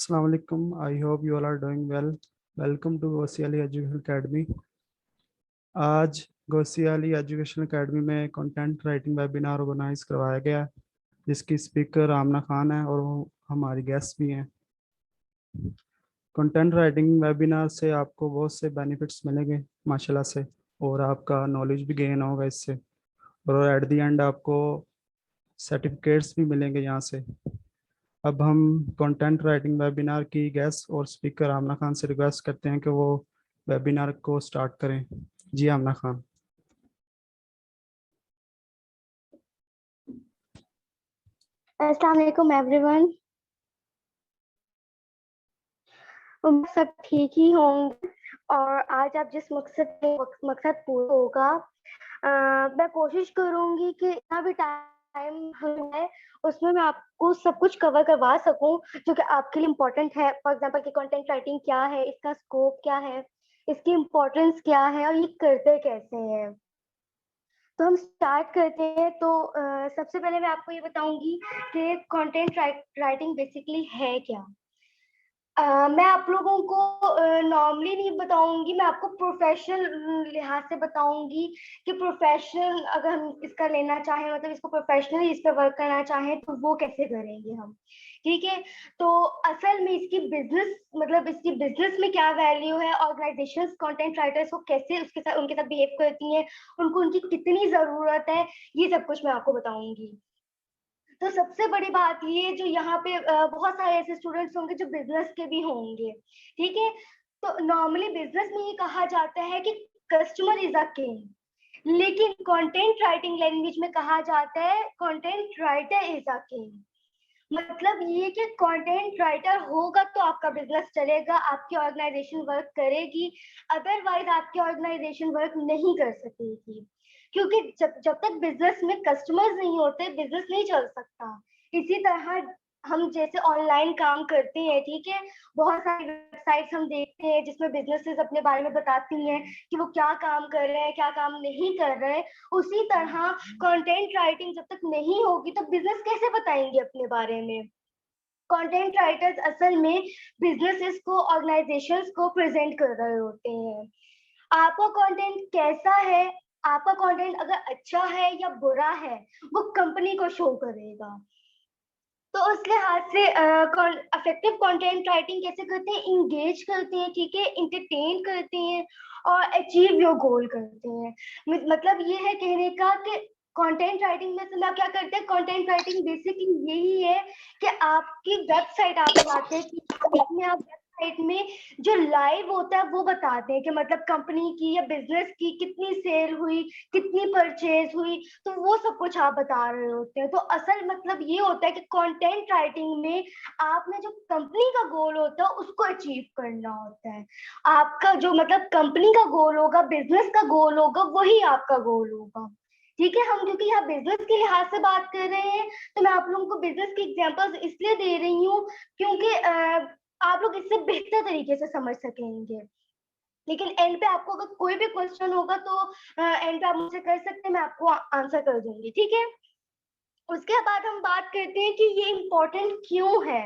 Assalamu alaikum. I hope you all are doing well. Welcome to Gosiali Education Academy. आज गोसियाली education academy में content writing webinar organise करवाया गया है, जिसकी speaker आमना खान है और वो हमारी गेस्ट भी हैं। कंटेंट राइटिंग वेबिनार से आपको बहुत से बेनिफिट्स मिलेंगे माशाल्लाह से, और आपका नॉलेज भी गेन होगा इससे, और एट द एंड आपको सर्टिफिकेट्स भी मिलेंगे यहाँ से। अब हम कंटेंट राइटिंग वेबिनार की गेस्ट और स्पीकर आमना खान से रिक्वेस्ट करते हैं कि वो वेबिनार को स्टार्ट करें। जी आमना खान। अस्सलाम वालेकुम एवरीवन। उम्मीद सब ठीक ही होंगे और आज आप जिस मकसद पूरा होगा, मैं कोशिश करूंगी कि इतना भी टाइम है उसमें मैं आपको सब कुछ कवर करवा सकूं जो कि आपके लिए इम्पोर्टेंट है। फॉर एग्जांपल कि कंटेंट राइटिंग क्या है, इसका स्कोप क्या है, इसकी इम्पोर्टेंस क्या है और ये करते कैसे हैं। तो हम स्टार्ट करते हैं। तो सबसे पहले मैं आपको ये बताऊंगी कि कंटेंट राइटिंग बेसिकली है क्या। मैं आप लोगों को नॉर्मली नहीं बताऊंगी, मैं आपको प्रोफेशनल लिहाज से बताऊंगी कि प्रोफेशनल अगर हम इसका लेना चाहें, मतलब इसको प्रोफेशनली इस पे वर्क करना चाहें तो वो कैसे करेंगे हम। ठीक है, तो असल में इसकी बिजनेस, मतलब इसकी बिजनेस में क्या वैल्यू है, ऑर्गेनाइजेशंस कंटेंट राइटर्स को कैसे उसके साथ उनके साथ बिहेव करती हैं, उनको उनकी कितनी जरूरत है, ये सब कुछ मैं आपको बताऊंगी। तो सबसे बड़ी बात ये जो यहाँ पे बहुत सारे ऐसे स्टूडेंट्स होंगे जो बिजनेस के भी होंगे। ठीक है, तो नॉर्मली बिजनेस में ये कहा जाता है कि कस्टमर इज अ किंग, लेकिन कंटेंट राइटिंग लैंग्वेज में कहा जाता है content writer is a king. मतलब ये कि कंटेंट राइटर होगा तो आपका बिजनेस चलेगा, आपकी ऑर्गेनाइजेशन वर्क करेगी, अदरवाइज आपकी ऑर्गेनाइजेशन वर्क नहीं कर सकेगी। क्योंकि जब तक बिजनेस में कस्टमर्स नहीं होते बिजनेस नहीं चल सकता। इसी तरह हम जैसे ऑनलाइन काम करते हैं, ठीक है, बहुत सारी वेबसाइट्स हम देखते हैं जिसमें बिजनेसेस अपने बारे में बताती हैं कि वो क्या काम कर रहे हैं, क्या काम नहीं कर रहे हैं। उसी तरह कंटेंट राइटिंग जब तक नहीं होगी तो बिजनेस कैसे बताएंगे अपने बारे में। कंटेंट राइटर्स असल में बिजनेसेस को, ऑर्गेनाइजेशंस को प्रेजेंट कर रहे होते हैं। आपका कंटेंट कैसा है, आपका कंटेंट अगर अच्छा है या बुरा है, वो कंपनी को शो करेगा। तो उस लिहाज से इफेक्टिव कंटेंट राइटिंग कैसे करते हैं, इंगेज करते हैं, ठीक है, इंटरटेन करते हैं और अचीव योर गोल करते हैं। मतलब ये है कहने का कि कंटेंट राइटिंग में तो क्या करते हैं, कंटेंट राइटिंग बेसिकली यही है कि आपकी वेबसाइट आप बनाते हैं कि इसमें आप वेबसाइट में जो लाइव होता है वो बताते हैं कि मतलब कंपनी की या बिजनेस की कितनी सेल हुई, कितनी परचेज हुई, तो वो सब कुछ आप बता रहे होते हैं। तो असल मतलब ये होता है कि कंटेंट राइटिंग में आपने जो कंपनी का गोल होता है उसको अचीव करना होता है। आपका जो मतलब कंपनी का गोल होगा, बिजनेस का गोल होगा, वही आपका गोल होगा। ठीक है, हम क्योंकि यहाँ बिजनेस के लिहाज से बात कर रहे हैं तो मैं आप लोगों को बिजनेस की एग्जांपल्स इसलिए दे रही हूँ क्योंकि आप लोग इससे बेहतर तरीके से समझ सकेंगे। लेकिन एंड पे आपको अगर कोई भी क्वेश्चन होगा तो एंड पे आप मुझसे कर सकते हैं, मैं आपको आंसर कर दूंगी। ठीक है, उसके बाद हम बात करते हैं कि ये इम्पोर्टेंट क्यों है।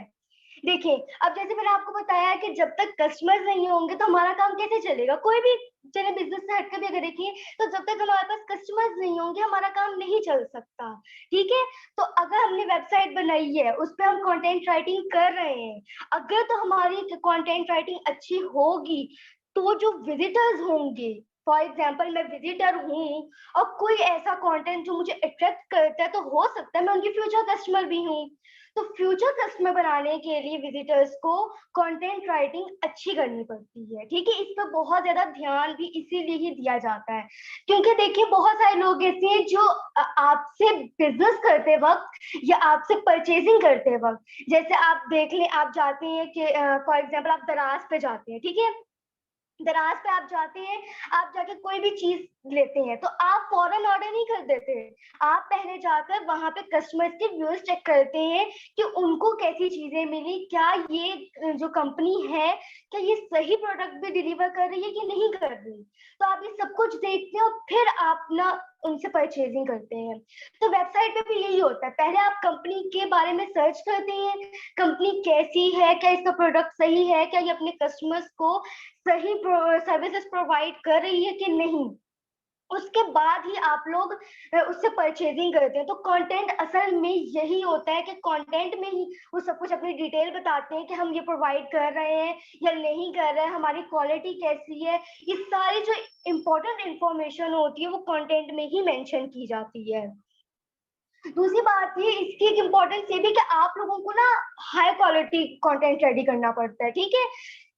देखिए, अब जैसे मैंने आपको बताया कि जब तक कस्टमर्स नहीं होंगे तो हमारा काम कैसे चलेगा। कोई भी चले बिजनेस से हटकर भी अगर देखिए तो जब तक हमारे पास कस्टमर्स नहीं होंगे हमारा काम नहीं चल सकता। ठीक है, तो अगर हमने वेबसाइट बनाई है, उस पर हम कंटेंट राइटिंग कर रहे हैं, अगर तो हमारी कंटेंट राइटिंग अच्छी होगी तो जो विजिटर्स होंगे, फॉर एग्जाम्पल मैं विजिटर हूँ और कोई ऐसा कंटेंट जो मुझे अट्रैक्ट करता है तो हो सकता है मैं उनकी फ्यूचर कस्टमर भी हूँ। तो फ्यूचर कस्टमर बनाने के लिए विजिटर्स को कंटेंट राइटिंग अच्छी करनी पड़ती है। ठीक है, इस पर बहुत ज्यादा ध्यान भी इसीलिए ही दिया जाता है क्योंकि देखिए बहुत सारे लोग ऐसे हैं जो आपसे बिजनेस करते वक्त या आपसे परचेजिंग करते वक्त, जैसे आप देख लें, आप जाते हैं कि फॉर एग्जाम्पल आप दराज पे जाते हैं, ठीक है, दराज पे आप जाते हैं, आप जाके कोई भी चीज लेते हैं तो आप फौरन ऑर्डर नहीं कर देते। आप पहले जाकर वहां पे कस्टमर्स के व्यूज चेक करते हैं कि उनको कैसी चीजें मिली, क्या ये जो कंपनी है क्या ये सही प्रोडक्ट भी डिलीवर कर रही है कि नहीं कर रही। तो आप ये सब कुछ देखते हैं और फिर आप ना उनसे परचेजिंग करते हैं। तो वेबसाइट पे भी यही होता है, पहले आप कंपनी के बारे में सर्च करते हैं, कंपनी कैसी है, क्या इसका प्रोडक्ट सही है, क्या ये अपने कस्टमर्स को सही सर्विसेज प्रोवाइड कर रही है कि नहीं, उसके बाद ही आप लोग उससे परचेजिंग करते हैं। तो कंटेंट असल में यही होता है कि कंटेंट में ही वो सब कुछ अपनी डिटेल बताते हैं कि हम ये प्रोवाइड कर रहे हैं या नहीं कर रहे हैं, हमारी क्वालिटी कैसी है, ये सारी जो इम्पोर्टेंट इंफॉर्मेशन होती है वो कंटेंट में ही मेंशन की जाती है। दूसरी बात ये इसकी एक इम्पोर्टेंस ये भी कि आप लोगों को ना हाई क्वालिटी कंटेंट रेडी करना पड़ता है, ठीक है,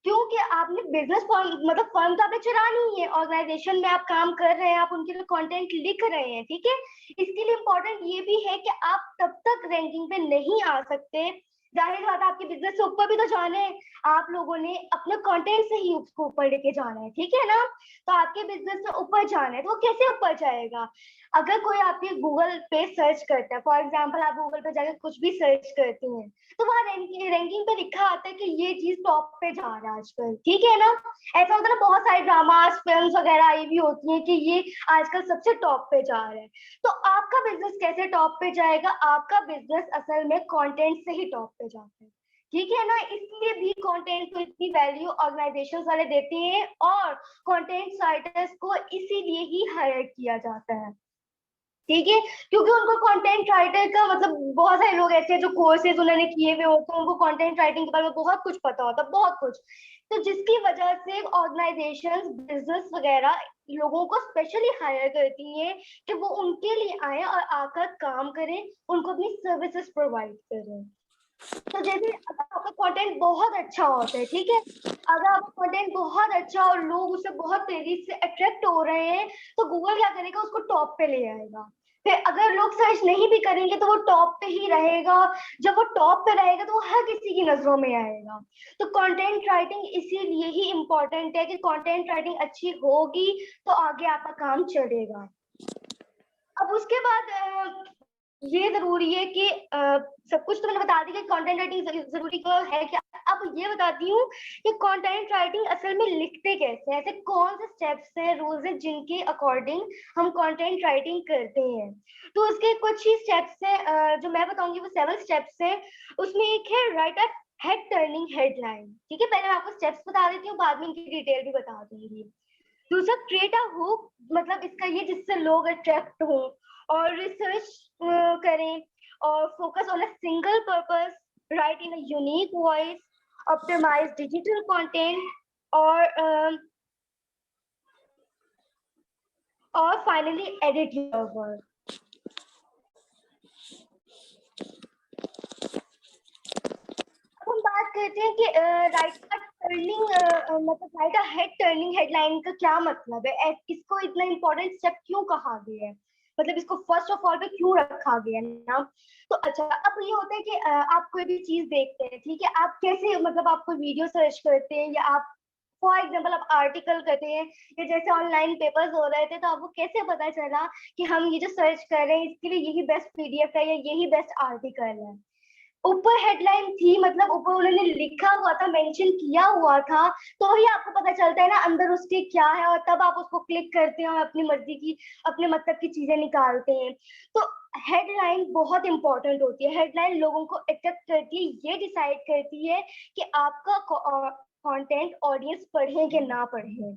क्योंकि आपने बिजनेस फर्म मतलब फर्म तो आपने चलानी है, ऑर्गेनाइजेशन में आप काम कर रहे हैं, आप उनके लिए कंटेंट लिख रहे हैं, ठीक है। इसके लिए इम्पोर्टेंट ये भी है कि आप तब तक रैंकिंग पे नहीं आ सकते, जाहिर बात है आपके बिजनेस से ऊपर भी तो जाना है, आप लोगों ने अपने कंटेंट से ही उसको ऊपर लेके जाना है, ठीक है ना। तो आपके बिजनेस में ऊपर जाना है तो वो कैसे ऊपर जाएगा, अगर कोई आपके गूगल पे सर्च करता है, फॉर एग्जाम्पल आप गूगल पे जाकर कुछ भी सर्च करते हैं, तो वहाँ रैंकिंग पे लिखा आता है कि ये चीज टॉप पे जा रहा है आजकल, ठीक है ना। ऐसा होता है ना, बहुत सारे ड्रामास फिल्म्स वगैरह आई भी होती हैं कि ये आजकल सबसे टॉप पे जा रहा है। तो आपका बिजनेस कैसे टॉप पे जाएगा, आपका बिजनेस असल में कंटेंट से ही टॉप पे जाता है, ठीक है ना। इसलिए भी कंटेंट को इतनी वैल्यू ऑर्गेनाइजेशन वाले देते हैं और कंटेंट राइटर्स को इसीलिए ही हायर किया जाता है, ठीक है, क्योंकि उनको कंटेंट राइटर का मतलब बहुत सारे लोग ऐसे हैं जो कोर्सेज उन्होंने किए हुए होते हैं, उनको कंटेंट राइटिंग के बारे में बहुत कुछ पता होता है, बहुत कुछ। तो जिसकी वजह से ऑर्गेनाइजेशंस बिजनेस वगैरह लोगों को स्पेशली हायर करती हैं कि वो उनके लिए आए और आकर काम करें, उनको अपनी सर्विसेज प्रोवाइड करें। तो जैसे अगर आपका कंटेंट बहुत अच्छा होता है, ठीक है, अगर आपका कंटेंट बहुत अच्छा और लोग उससे बहुत तेजी से अट्रैक्ट हो रहे हैं, तो गूगल क्या करेगा, उसको टॉप पे ले आएगा। फिर अगर लोग सर्च नहीं भी करेंगे तो वो टॉप पे ही रहेगा, जब वो टॉप पे रहेगा तो वो हर किसी की नजरों में आएगा। तो कंटेंट राइटिंग इसीलिए ही इम्पोर्टेंट है कि कंटेंट राइटिंग अच्छी होगी तो आगे आपका काम चलेगा। अब उसके बाद ये जरूरी है कि सब कुछ तो मैंने बता दी कि कंटेंट राइटिंग जरूरी क्यों है क्या। अब ये बताती हूँ कि कंटेंट राइटिंग असल में लिखते कैसे हैं, ऐसे कौन से स्टेप्स हैं, रूल्स हैं जिनके अकॉर्डिंग हम कंटेंट राइटिंग करते हैं। तो उसके कुछ ही स्टेप्स हैं जो मैं बताऊंगी, वो 7 स्टेप्स हैं। उसमें एक है right a head turning headline, ठीक है, पहले मैं आपको स्टेप्स बता देती हूँ, बाद में इनकी डिटेल भी बता दूंगी। दूसरा क्रिएट अ हुक, मतलब इसका ये जिससे लोग अट्रैक्ट हों और रिसर्च करें और focus on a single purpose, write in a unique voice, optimise digital content और फाइनली एडिट योर वर्क। हम बात करते हैं कि राइट टर्निंग मतलब write a head turning headline का क्या मतलब है, इसको इतना इंपॉर्टेंट स्टेप क्यों कहा गया है, मतलब इसको फर्स्ट ऑफ ऑल पे क्यों रखा गया है ना। तो अच्छा, अब ये होता है कि आप कोई भी चीज देखते हैं, ठीक है, आप कैसे मतलब आप कोई वीडियो सर्च करते हैं या आप फॉर एग्जाम्पल आप आर्टिकल करते हैं या जैसे ऑनलाइन पेपर्स हो रहे थे, तो आपको कैसे पता चला कि हम ये जो सर्च कर रहे हैं इसके लिए यही बेस्ट पीडीएफ है या यही बेस्ट आर्टिकल है। ऊपर हेडलाइन थी, मतलब ऊपर उन्होंने लिखा हुआ था, मेंशन किया हुआ था, तो ही आपको पता चलता है ना अंदर उसके क्या है, और तब आप उसको क्लिक करते हैं और अपनी मर्जी की अपने मतलब की चीजें निकालते हैं। तो हेडलाइन बहुत इंपॉर्टेंट होती है, हेडलाइन लोगों को अट्रैक्ट करती है, ये डिसाइड करती है कि आपका कंटेंट ऑडियंस पढ़े कि ना पढ़े,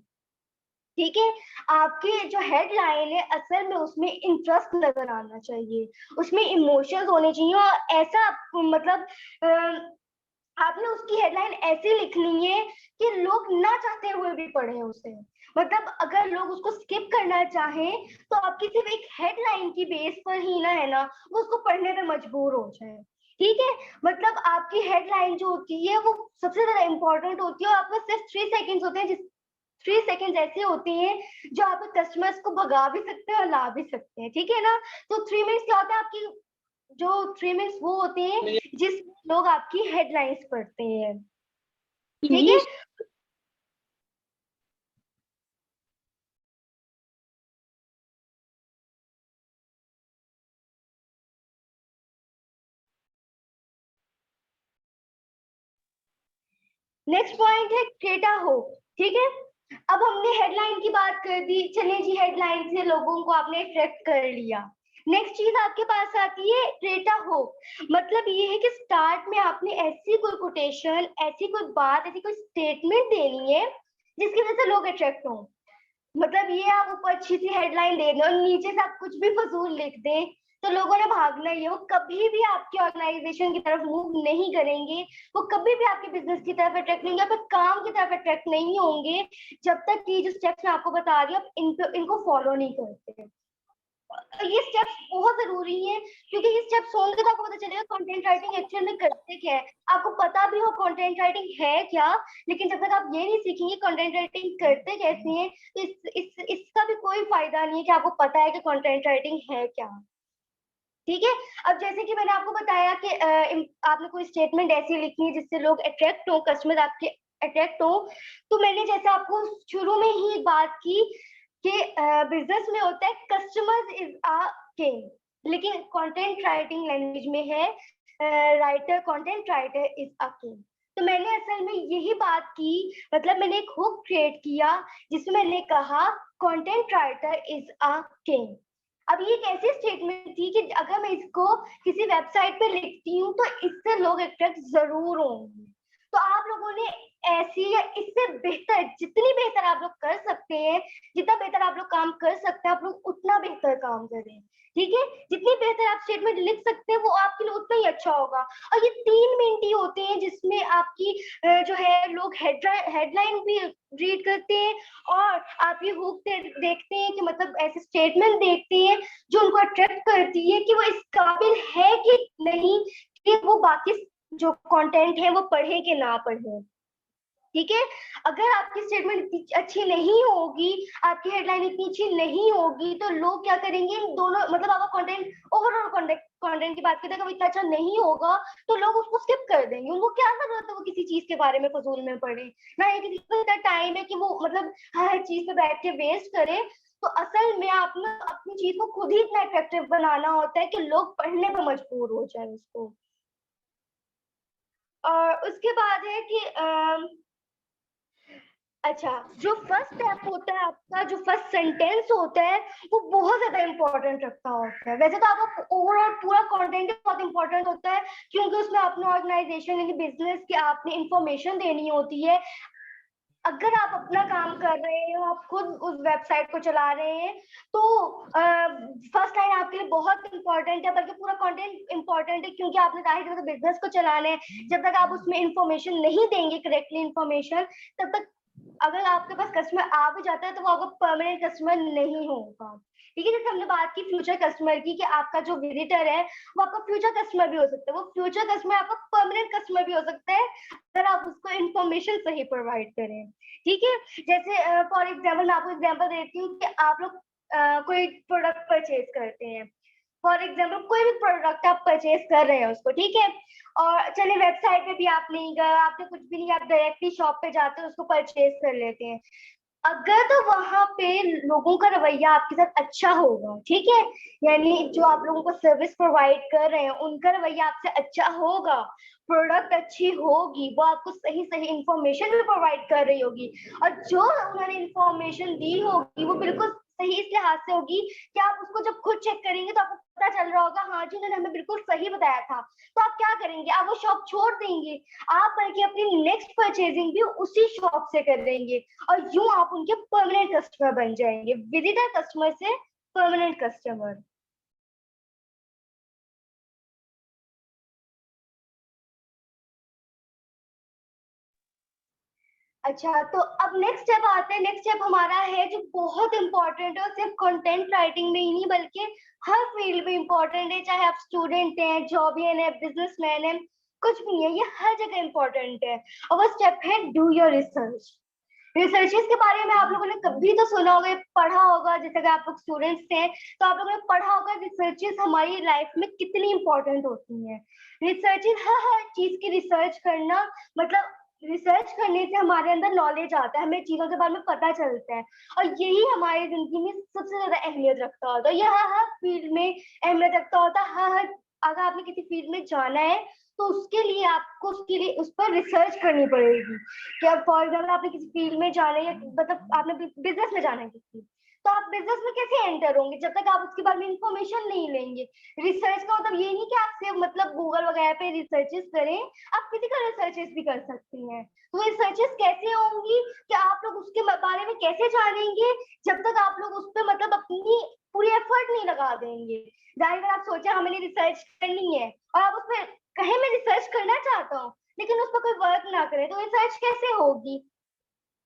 ठीक है। आपकी जो हेडलाइन है असल में उसमें इंटरेस्ट नजर आना चाहिए, उसमें इमोशंस होने चाहिए, और ऐसा मतलब आपने उसकी हेडलाइन ऐसी लिखनी है कि लोग ना चाहते हुए भी पढ़े उसे, मतलब अगर लोग उसको स्किप करना चाहें तो आपकी सिर्फ एक हेडलाइन की बेस पर ही ना है ना वो उसको पढ़ने पे मजबूर हो जाए, ठीक है। मतलब आपकी हेडलाइन जो होती है वो सबसे ज्यादा इंपॉर्टेंट होती है, और आपके सिर्फ 3 सेकेंड्स होते हैं, जिस 3 सेकेंड्स ऐसे होती हैं जो आप कस्टमर्स को भगा भी सकते हैं और ला भी सकते हैं, ठीक है ना। तो 3 मिनट्स क्या होता है, आपकी जो 3 मिनट्स वो होते हैं जिसमें लोग आपकी हेडलाइंस पढ़ते हैं, ठीक है। नेक्स्ट पॉइंट है क्रिएट अ हुक, ठीक है। अब हमने हेडलाइन की बात कर दी, चलिए जी हेडलाइन से लोगों को आपने अट्रैक्ट कर लिया। नेक्स्ट चीज आपके पास आती है डेटा हो, मतलब ये है कि स्टार्ट में आपने ऐसी कोई कोटेशन, ऐसी कोई बात, ऐसी कोई स्टेटमेंट देनी है जिसकी वजह से लोग अट्रैक्ट हों। मतलब ये आप ऊपर अच्छी सी हेडलाइन दे दें और नीचे से आप कुछ भी फजूल लिख दें तो लोगों ने भागना ही है, वो कभी भी आपकी ऑर्गेनाइजेशन की तरफ मूव नहीं करेंगे, वो कभी भी आपके बिजनेस की तरफ अट्रैक्ट नहीं होंगे, आपके काम की तरफ अट्रैक्ट नहीं होंगे जब तक कि जो स्टेप्स मैं आपको बता रही हूँ आप इनको फॉलो नहीं करते। ये स्टेप्स बहुत जरूरी हैं क्योंकि ये स्टेप्स होंगे तो आपको पता चलेगा कंटेंट राइटिंग एक्चुअल में करते क्या है। आपको पता भी हो कंटेंट राइटिंग है क्या, लेकिन जब तक आप ये नहीं सीखेंगे कंटेंट राइटिंग करते कैसे हैं तो इसका भी कोई फायदा नहीं है कि आपको पता है कि कंटेंट राइटिंग है क्या। ठीक है, अब जैसे कि मैंने आपको बताया कि आपने कोई स्टेटमेंट ऐसी लिखनी है जिससे लोग अट्रैक्ट हो, कस्टमर आपके अट्रैक्ट हो। तो मैंने जैसे आपको शुरू में ही बात की कि बिजनेस में होता है कस्टमर इज अ किंग, लेकिन कंटेंट राइटिंग लैंग्वेज में है writer, content writer is a king. तो मैंने असल में यही बात की, मतलब मैंने एक हुक क्रिएट किया जिसमें मैंने कहा content writer is a king. अब ये एक ऐसी स्टेटमेंट थी कि अगर मैं इसको किसी वेबसाइट पे लिखती हूँ तो इससे लोग अट्रैक्ट जरूर होंगे। तो आप लोगों ने ऐसी या इससे बेहतर, जितनी बेहतर आप लोग कर सकते हैं, जितना बेहतर आप लोग काम कर सकते हैं, आप लोग उतना बेहतर काम करें। ठीक है, जितनी बेहतर आप स्टेटमेंट लिख सकते हैं वो आपके लिए उतना ही अच्छा होगा। और ये 3 मिनट ही होते हैं जिसमें आपकी जो है लोग हेडलाइन भी रीड करते हैं और आप ये हुक देखते हैं कि मतलब ऐसे स्टेटमेंट देखते हैं जो उनको अट्रैक्ट करती है कि वो इस काबिल है कि नहीं कि वो बाकी जो कंटेंट है वो पढ़े कि ना पढ़े। ठीक है, अगर आपकी स्टेटमेंट इतनी अच्छी नहीं होगी, आपकी हेडलाइन इतनी अच्छी नहीं होगी तो लोग क्या करेंगे, इन दोनों मतलब आपका कंटेंट, ओवरऑल कंटेंट की बात करें अगर वो इतना अच्छा नहीं होगा तो लोग उसको स्किप कर देंगे। उनको क्या जरूरत है वो किसी चीज के बारे में फजूल में पढ़े, ना ही किसी को इतना टाइम है कि वो मतलब हर चीज पे बैठ के वेस्ट करे। तो असल में आप ना अपनी चीज को खुद ही इतना अट्रैक्टिव बनाना होता है कि लोग पढ़ने पर मजबूर हो जाए उसको। और उसके बाद है कि अच्छा, जो फर्स्ट स्टेप होता है आपका, जो फर्स्ट सेंटेंस होता है वो बहुत ज्यादा इंपॉर्टेंट रखता होता है। वैसे तो आपका ओवरऑल पूरा कंटेंट बहुत इंपॉर्टेंट होता है क्योंकि उसमें अपने ऑर्गेनाइजेशन यानी बिजनेस की आपने इंफॉर्मेशन देनी होती है। अगर आप अपना काम कर रहे हो, आप खुद उस वेबसाइट को चला रहे हैं तो फर्स्ट लाइन आपके लिए बहुत इंपॉर्टेंट है, बल्कि पूरा कंटेंट इंपॉर्टेंट है क्योंकि आपने जाहिर बिजनेस को चलाना है। जब तक आप उसमें इंफॉर्मेशन नहीं देंगे, करेक्टली इंफॉर्मेशन, तब तक अगर आपके पास कस्टमर आ भी जाता है तो वो आपका परमानेंट कस्टमर नहीं होगा। ठीक है, जैसे हमने बात की फ्यूचर कस्टमर की कि आपका जो विजिटर है वो आपका फ्यूचर कस्टमर भी हो सकता है, वो फ्यूचर कस्टमर आपका परमानेंट कस्टमर भी हो सकता है अगर आप उसको इंफॉर्मेशन सही प्रोवाइड करें। ठीक है, जैसे फॉर एग्जाम्पल मैं आपको एग्जाम्पल देती हूँ कि आप लोग कोई प्रोडक्ट परचेज करते हैं। फॉर एग्जाम्पल कोई भी प्रोडक्ट आप परचेज कर रहे हैं उसको, ठीक है, और चलिए वेबसाइट पे भी आप नहीं गए, आपने कुछ भी नहीं, आप डायरेक्टली शॉप पे जाते हैं उसको परचेज कर लेते हैं। अगर तो वहां पे लोगों का रवैया आपके साथ अच्छा होगा, ठीक है, यानी जो आप लोगों को सर्विस प्रोवाइड कर रहे हैं उनका रवैया आपसे अच्छा होगा, प्रोडक्ट अच्छी होगी, वो आपको सही सही इंफॉर्मेशन भी प्रोवाइड कर रही होगी, और जो उन्होंने इंफॉर्मेशन दी होगी वो बिल्कुल सही इस लिहाज से होगी कि आप उसको जब खुद चेक करेंगे तो आपको पता चल रहा होगा हाँ जी उन्होंने हमें बिल्कुल सही बताया था, तो आप क्या करेंगे, आप वो शॉप छोड़ देंगे, आप बल्कि अपनी नेक्स्ट परचेजिंग भी उसी शॉप से करेंगे और यूं आप उनके परमानेंट कस्टमर बन जाएंगे, विजिटर कस्टमर से परमानेंट कस्टमर। अच्छा, तो अब नेक्स्ट स्टेप आते हैं। नेक्स्ट स्टेप हमारा है जो बहुत इंपॉर्टेंट है और सिर्फ कंटेंट राइटिंग में ही नहीं बल्कि हर फील्ड में इंपॉर्टेंट है, चाहे आप स्टूडेंट हैं, जॉबियन है, बिजनेसमैन है, कुछ भी है, ये हर जगह इंपॉर्टेंट है। और वो स्टेप है डू योर रिसर्च। रिसर्चेस के बारे में आप लोगों ने कभी तो सुना होगा, पढ़ा होगा, जैसे अगर आप लोग स्टूडेंट्स थे तो आप लोगों ने पढ़ा होगा रिसर्चेस हमारी लाइफ में कितनी इंपॉर्टेंट होती हैं। रिसर्चेस, हर चीज की रिसर्च करना, मतलब रिसर्च करने से हमारे अंदर नॉलेज आता है, हमें चीजों के बारे में पता चलता है, और यही हमारी जिंदगी में सबसे ज्यादा अहमियत रखता होता है। यह हर फील्ड में अहमियत रखता होता है, हर अगर आपने किसी फील्ड में जाना है तो उसके लिए आपको उस पर रिसर्च करनी पड़ेगी कि अब फॉर एग्जाम्पल आपने किसी फील्ड में जाना है या मतलब आपने बिजनेस में जाना है किसी, तो आप बिजनेस में कैसे एंटर होंगे जब तक आप उसके बारे में इंफॉर्मेशन नहीं लेंगे। रिसर्च का मतलब ये नहीं कि आप सिर्फ मतलब गूगल वगैरह पे रिसर्चेस करें, आप फिजिकल रिसर्चेस भी कर सकती हैं। तो रिसर्चेस कैसे होंगी कि आप लोग उसके बारे में कैसे जानेंगे जब तक आप लोग उस पर मतलब अपनी पूरी एफर्ट नहीं लगा देंगे। जाहिर आप सोचे हमें रिसर्च करनी है और आप उस पर कहीं मैं रिसर्च करना चाहता हूँ लेकिन उस पर कोई वर्क ना करे तो रिसर्च कैसे होगी।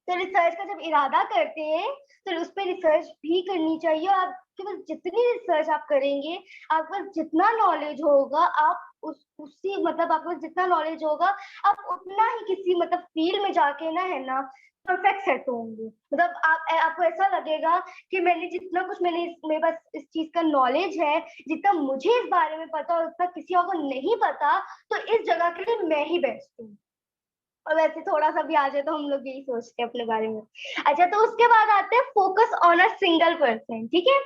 तो रिसर्च का जब इरादा करते हैं तो उस पर रिसर्च भी करनी चाहिए और आपके पास जितनी रिसर्च आप करेंगे, आपके पास जितना नॉलेज होगा, आप उसी मतलब आपके पास जितना नॉलेज होगा, आप उतना ही किसी मतलब फील्ड में जाके ना है ना परफेक्ट सेट होंगे। मतलब आपको ऐसा लगेगा कि मेरे पास इस चीज का नॉलेज है, जितना मुझे इस बारे में पता और उतना किसी और को नहीं पता, तो इस जगह के लिए मैं ही बेस्ट हूँ। और वैसे थोड़ा सा भी आ जाए तो हम लोग यही सोचते हैं अपने बारे में। अच्छा, तो उसके बाद आते हैं focus on a single person. ठीक है,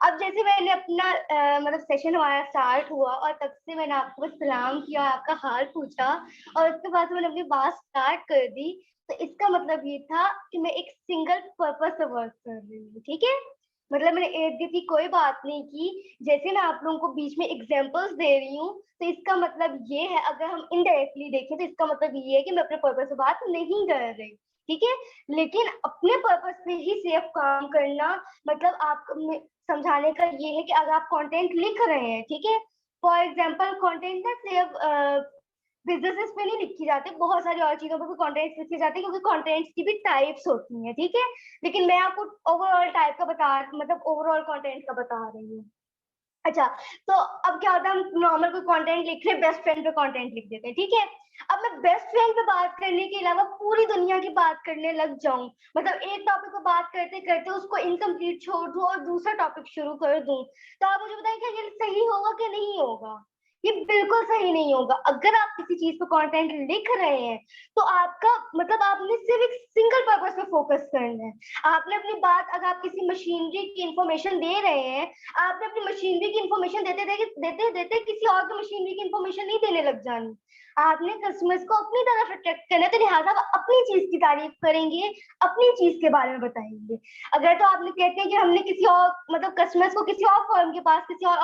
अब जैसे मैंने अपना मतलब सेशन हमारा स्टार्ट हुआ और तब से मैंने आपको बस सलाम किया, आपका हाल पूछा और उसके बाद मैंने अपनी बात स्टार्ट कर दी, तो इसका मतलब ये था कि मैं एक सिंगल पर्पस से वर्क कर रही हूँ। ठीक है, मतलब मैंने इर्द गिर्द की कोई बात नहीं की। जैसे मैं आप लोगों को बीच में एग्जांपल्स दे रही हूँ, तो इसका मतलब ये है, अगर हम इनडायरेक्टली देखें तो इसका मतलब ये है कि मैं अपने पर्पस से बात नहीं कर रही। ठीक है, लेकिन अपने पर्पस पे ही सिर्फ काम करना, मतलब आप समझाने का ये है कि अगर आप कंटेंट लिख रहे हैं, ठीक है, फॉर एग्जांपल कंटेंट ना सिर्फ बिजनेसेस पे नहीं लिखी जाती, बहुत सारी और चीजों पे भी कंटेंट्स लिखे जाते हैं क्योंकि कंटेंट्स की भी टाइप्स होती हैं। ठीक है, लेकिन मैं आपको ओवरऑल टाइप का मतलब ओवरऑल कंटेंट का बता रही हूँ। अच्छा, तो अब क्या होता है, हम नॉर्मल कोई कंटेंट लिख रहे हैं, बेस्ट फ्रेंड पे कंटेंट लिख देते हैं। ठीक है, अब मैं बेस्ट फ्रेंड पे बात करने के अलावा पूरी दुनिया की बात करने लग जाऊं, मतलब एक टॉपिक पे बात करते करते उसको इनकम्प्लीट छोड़ दूं और दूसरा टॉपिक शुरू कर दूं, तो आप मुझे बताएं क्या ये सही होगा कि नहीं होगा। ये बिल्कुल सही नहीं होगा। अगर आप किसी चीज पे कंटेंट लिख रहे हैं तो आपका मतलब आपने सिर्फ एक सिंगल पर्पस पे फोकस करना है। आपने अपनी बात, अगर आप किसी मशीनरी की इंफॉर्मेशन दे रहे हैं, आपने अपनी मशीनरी की इंफॉर्मेशन देते देते किसी और की मशीनरी की इंफॉर्मेशन नहीं देने लग जानी। आपने कस्टमर्स को अपनी तरफ अट्रैक्ट करना है, तो लिहाजा आप अपनी चीज की तारीफ करेंगे, अपनी चीज के बारे में बताएंगे। अगर तो आपने कहते हैं कि हमने किसी और मतलब कस्टमर्स को किसी और फर्म के पास, किसी और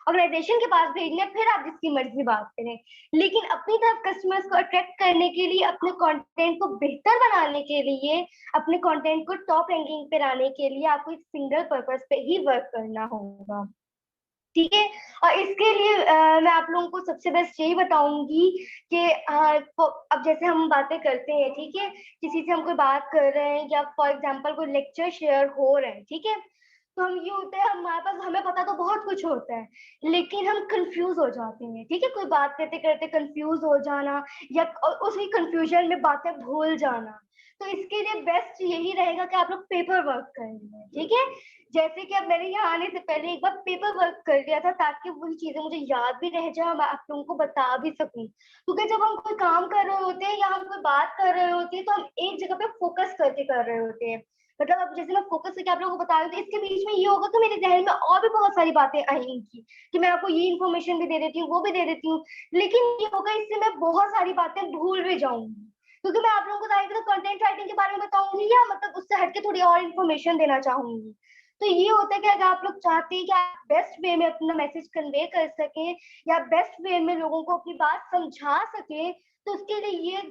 ऑर्गेनाइजेशन के पास भेजना है, फिर आप जिसकी मर्जी बात करें। लेकिन अपनी तरफ कस्टमर्स को अट्रैक्ट करने के लिए, अपने कंटेंट को बेहतर बनाने के लिए, अपने कंटेंट को टॉप रैंकिंग पे लाने के लिए आपको एक सिंगल पर्पस पे ही वर्क करना होगा। ठीक है, और इसके लिए मैं आप लोगों को सबसे बेस्ट यही बताऊंगी कि अब जैसे हम बातें करते हैं, ठीक है, किसी से हम कोई बात कर रहे हैं या फॉर एग्जांपल कोई लेक्चर शेयर हो रहा है, ठीक है, तो हम ये होते हैं, हमारे पास हमें पता तो बहुत कुछ होता है लेकिन हम कंफ्यूज हो जाते हैं। ठीक है, कोई बात करते करते कंफ्यूज हो जाना या उसी कंफ्यूजन में बातें भूल जाना, तो इसके लिए बेस्ट यही रहेगा कि आप लोग पेपर वर्क करेंगे। ठीक है, जैसे कि अब मैंने यहाँ आने से पहले एक बार पेपर वर्क कर लिया था ताकि वही चीजें मुझे याद भी रह जाए, मैं आप लोगों को बता भी सकूं, क्योंकि जब हम कोई काम कर रहे होते हैं या हम कोई बात कर रहे होते हैं तो हम एक जगह पे फोकस करके कर रहे होते हैं। मतलब अब जैसे मैं फोकस करके आप लोगों को बता रही हूँ, इसके बीच में ये होगा कि मेरे जहन में और भी बहुत सारी बातें आएंगी कि मैं आपको ये इन्फॉर्मेशन भी दे देती हूँ, वो भी दे देती हूँ, लेकिन ये होगा इससे मैं बहुत सारी बातें भूल भी जाऊंगी, क्योंकि मैं आप लोगों को जाएगी तो कंटेंट राइटिंग के बारे में बताऊंगी या मतलब उससे हटके थोड़ी और इन्फॉर्मेशन देना चाहूंगी। तो ये होता है कि अगर आप लोग चाहते हैं कि आप बेस्ट वे में अपना मैसेज कन्वे कर सके या बेस्ट वे में लोगों को अपनी बात समझा सके, तो उसके लिए ये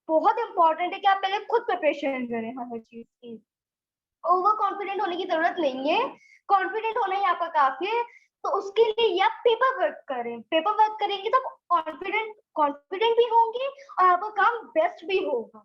बहुत इंपॉर्टेंट है कि आप पहले खुद प्रिपरेशन करें हर चीज की। ओवर कॉन्फिडेंट होने की जरूरत नहीं है, कॉन्फिडेंट होना ही आपका काफी है। तो उसके लिए आप पेपर वर्क करें, पेपर वर्क करेंगे तो कॉन्फिडेंट कॉन्फिडेंट भी होंगे और आपका काम बेस्ट भी होगा।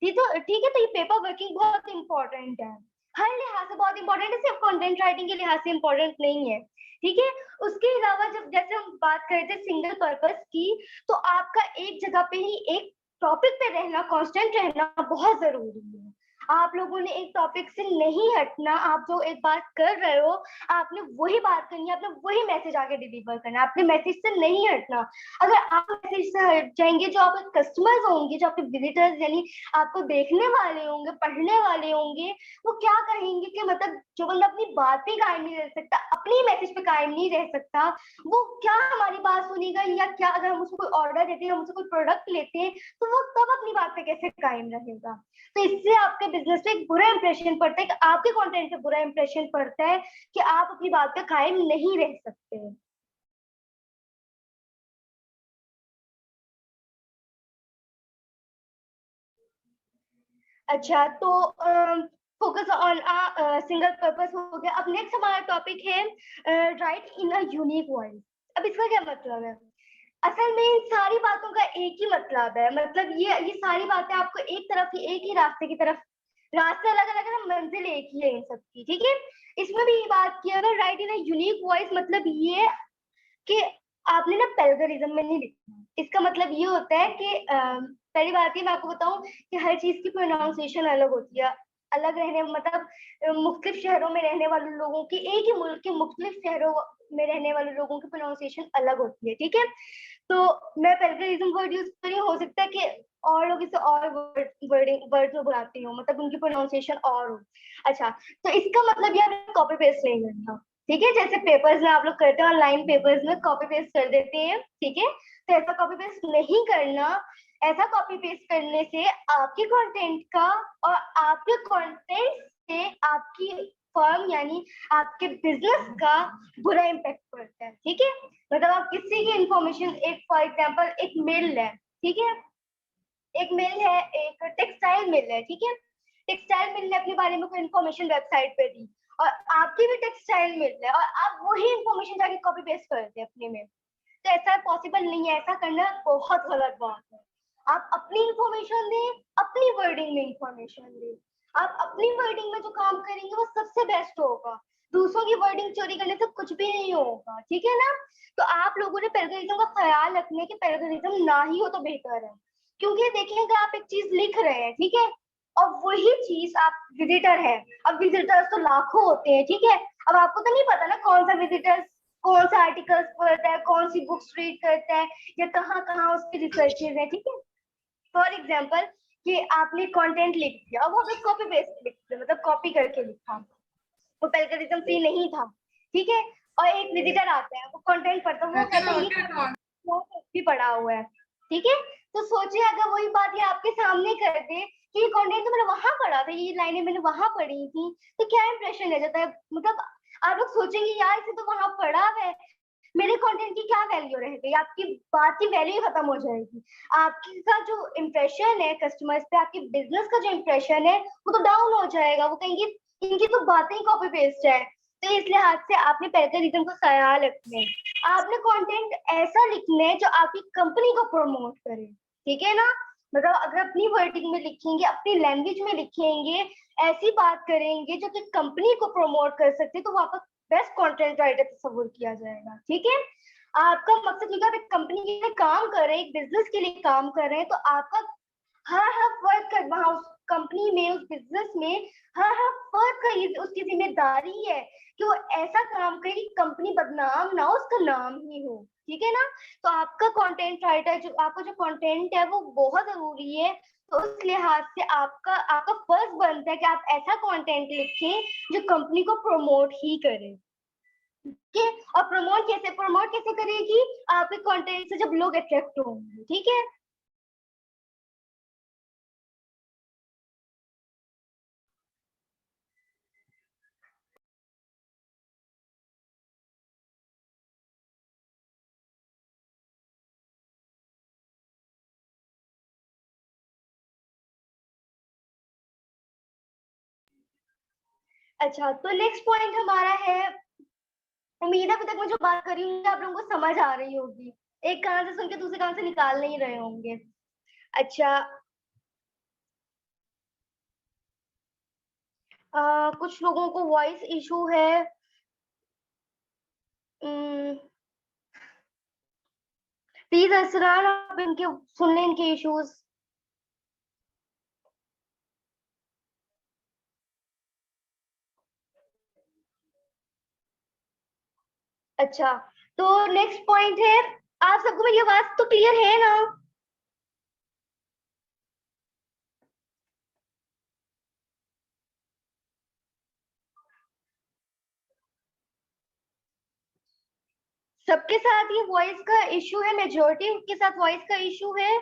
ठीक है, तो ये पेपर वर्किंग बहुत इंपॉर्टेंट है, हर लिहाज से बहुत इंपॉर्टेंट है, सिर्फ कंटेंट राइटिंग के लिहाज से इंपॉर्टेंट नहीं है। ठीक है, उसके अलावा जब जैसे हम बात करते हैं सिंगल पर्पस की, तो आपका एक जगह पे ही एक टॉपिक पे रहना, कांस्टेंट रहना बहुत जरूरी है। आप लोगों ने एक टॉपिक से नहीं हटना, आप जो एक बात कर रहे हो आपने वही बात करनी है, आपने वही मैसेज आगे डिलीवर करना है, आपने मैसेज से नहीं हटना। अगर आप मैसेज से हट जाएंगे, जो आपके कस्टमर्स होंगे, जो आपके विजिटर्स यानी आपको देखने वाले होंगे, पढ़ने वाले होंगे, वो क्या कहेंगे कि मतलब जो बंदा अपनी बात पे कायम नहीं रह सकता, अपनी मैसेज पे कायम नहीं रह सकता, वो क्या हमारी बात सुनेगा, या क्या अगर हम उसको कोई ऑर्डर देते हैं, हम उससे कोई प्रोडक्ट लेते हैं, तो वो तब अपनी बात पे कैसे कायम रहेगा। तो इससे आपके बिजनेस पे एक बुरा इंप्रेशन पड़ता है, कि आपके कंटेंट पे बुरा इंप्रेशन पड़ता है कि आप अपनी बात पे कायम नहीं रह सकते। अच्छा, तो फोकस ऑन सिंगल पर्पस हो गया। अब नेक्स्ट हमारा टॉपिक है right in a unique voice. अब इसका क्या मतलब है? असल में इन सारी बातों का एक ही मतलब है, मतलब ये सारी बातें आपको एक तरफ ही, एक ही रास्ते की तरफ, रास्ते अलग अलग है, मंजिल एक ही है इन सबकी, ठीक है। इसमें भी ये बात की, अगर right in a unique voice मतलब ये कि आपने ना प्लेगरिज्म में नहीं लिखना। इसका मतलब ये होता है कि पहली बात ये मैं आपको बताऊं कि हर चीज की प्रोनाउंसिएशन अलग होती है, अलग रहने मतलब मुख्तलिफ शहरों में रहने वाले लोगों की, एक ही मुल्क के मुख्तलिफ शहरों में रहने वाले लोगों की प्रोनाउंसिएशन अलग होती है, ठीक है। तो मैं प्लेगरिज्म वर्ड यूज कर रही हूँ, हो सकता है कि और लोग इसे और वर्ड में बुलाते हो, मतलब उनकी प्रोनाउंसिएशन और हो। अच्छा, तो इसका मतलब यार कॉपी पेस्ट नहीं करना, ठीक है। जैसे पेपर्स में आप लोग करते हैं, ऑनलाइन पेपर्स में कॉपी पेस्ट कर देते हैं, ठीक है। तो ऐसा कॉपी पेस्ट नहीं करना। ऐसा कॉपी पेस्ट करने से आपके कंटेंट का और आपके कंटेंट से आपकी फर्म यानी आपके बिजनेस का बुरा इम्पैक्ट पड़ता है, ठीक है। मतलब आप किसी की इंफॉर्मेशन, एक फॉर एग्जांपल एक मिल है, ठीक है, एक मिल है, एक टेक्सटाइल मिल है, ठीक है। टेक्सटाइल मिल ने अपने बारे में कोई इन्फॉर्मेशन वेबसाइट पे दी, और आपकी भी टेक्सटाइल मिल है, और आप वही इन्फॉर्मेशन जाके कॉपी पेस्ट करते हैं अपने में। तो ऐसा पॉसिबल नहीं है, ऐसा करना बहुत गलत बात है। आप अपनी इंफॉर्मेशन दें, अपनी वर्डिंग में इंफॉर्मेशन दें। आप अपनी वर्डिंग में जो काम करेंगे वो सबसे बेस्ट होगा। दूसरों की वर्डिंग चोरी करने से कुछ भी नहीं होगा, ठीक है ना। तो आप लोगों ने प्लेगरिज्म का ख्याल रखने की प्लेगरिज्म ना ही हो तो बेहतर है। क्योंकि देखिएगा आप एक चीज लिख रहे हैं, ठीक है, और वही चीज आप विजिटर है। अब विजिटर्स तो लाखों होते हैं, ठीक है। अब आपको तो नहीं पता ना कौन सा विजिटर्स कौन सा आर्टिकल्स पढ़ता है, कौन सी बुक्स रीड करता है, या कहाँ कहाँ उसकी रिसर्चेज है, ठीक है। फॉर एग्जाम्पल कि आपने कंटेंट लिख दिया, अब वो कॉपी पेस्ट लिख दिया, मतलब कॉपी करके लिखा, वो प्लेगरिज्म फ्री नहीं था, ठीक है। और एक विजिटर आता है, वो कंटेंट पढ़ता है, वो कहता है ये भी पढ़ा हुआ है, ठीक है। तो सोचिए अगर वही बात ये आपके सामने कर दे कि ये कंटेंट तो मैंने वहां पढ़ा था, ये लाइनें मैंने वहां पढ़ी थी, तो क्या इंप्रेशन रह जाता है। मतलब आप लोग सोचेंगे यार इसे तो वहां पढ़ा है, मेरे कंटेंट की क्या वैल्यू रह गई, आपकी बात की वैल्यू खत्म हो जाएगी। आपकी का जो इम्प्रेशन है कस्टमर्स पे, आपके बिजनेस का जो इम्प्रेशन है वो तो डाउन हो जाएगा। वो कहेंगे इनकी तो बातें ही कॉपी पेस्ट है। तो इस लिहाज से आपने प्लेगरिज्म का ख्याल रखना है। आपने कंटेंट ऐसा लिखना है जो आपकी कंपनी को प्रमोट करे, ठीक है ना। मतलब अगर अपनी वर्डिंग में लिखेंगे, अपनी लैंग्वेज में लिखेंगे, ऐसी बात करेंगे जो कि कंपनी को प्रमोट कर सकते, तो वो आपका बेस्ट कंटेंट राइटर तस्वुर किया जाएगा, ठीक है। आपका मकसद क्योंकि आप एक कंपनी के लिए काम कर रहे हैं, एक बिजनेस के लिए काम कर रहे हैं, तो आपका हर हर फर्द का वहां उस कंपनी में, उस बिजनेस में हर हर फर्द का ये उसकी जिम्मेदारी है कि वो ऐसा काम करे कि कंपनी बदनाम ना हो, उसका नाम ही हो, ठीक है ना। तो आपका कंटेंट राइटर जो आपका जो कंटेंट है वो बहुत जरूरी है। तो उस लिहाज से आपका आपका फर्ज बनता है कि आप ऐसा कंटेंट लिखें जो कंपनी को प्रमोट ही करे, ठीक है। और प्रमोट कैसे करेगी, आपके कंटेंट से जब लोग अट्रैक्ट होंगे, ठीक है। अच्छा, तो नेक्स्ट पॉइंट हमारा है, उम्मीद है अभी तक मैं जो बात कर रही हूँ आप लोगों को समझ आ रही होगी, एक कान से सुन के दूसरे कान से निकाल नहीं रहे होंगे। अच्छा, कुछ लोगों को वॉइस इशू है। प्लीज असरार आप इनके सुन लें इनके इश्यूज। अच्छा, तो नेक्स्ट पॉइंट है, आप सबको मेरी आवाज तो क्लियर है ना? सबके साथ ये वॉइस का इशू है? मेजोरिटी के साथ वॉइस का इशू है?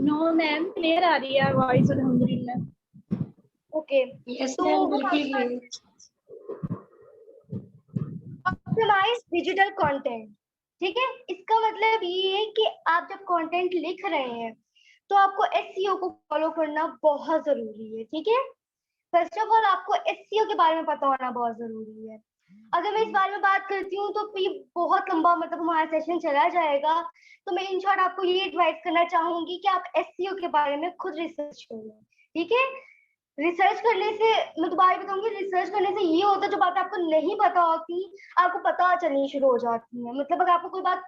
नो मैम, क्लियर आ रही है वॉइस अल्हम्दुलिल्लाह। ओके, यस तो मैम, बिल्कुल क्लियर। ऑप्टिमाइज डिजिटल कंटेंट, ठीक है। इसका मतलब ये है कि आप जब कंटेंट लिख रहे हैं तो आपको एसईओ को फॉलो करना बहुत जरूरी है, ठीक है। फर्स्ट ऑफ ऑल आपको एसईओ के बारे में पता होना बहुत जरूरी है। अगर मैं इस बारे में बात करती हूँ तो ये बहुत लंबा मतलब हमारा सेशन चला जाएगा, तो मैं इन शॉर्ट आपको ये एडवाइस करना चाहूंगी कि आप एसईओ के बारे में खुद रिसर्च करें, ठीक है। रिसर्च करने से, मैं दोबारा बताऊंगी, रिसर्च करने से ये होता है जो बात आपको नहीं पता होती आपको पता चलनी शुरू हो जाती है। मतलब अगर आपको कोई बात,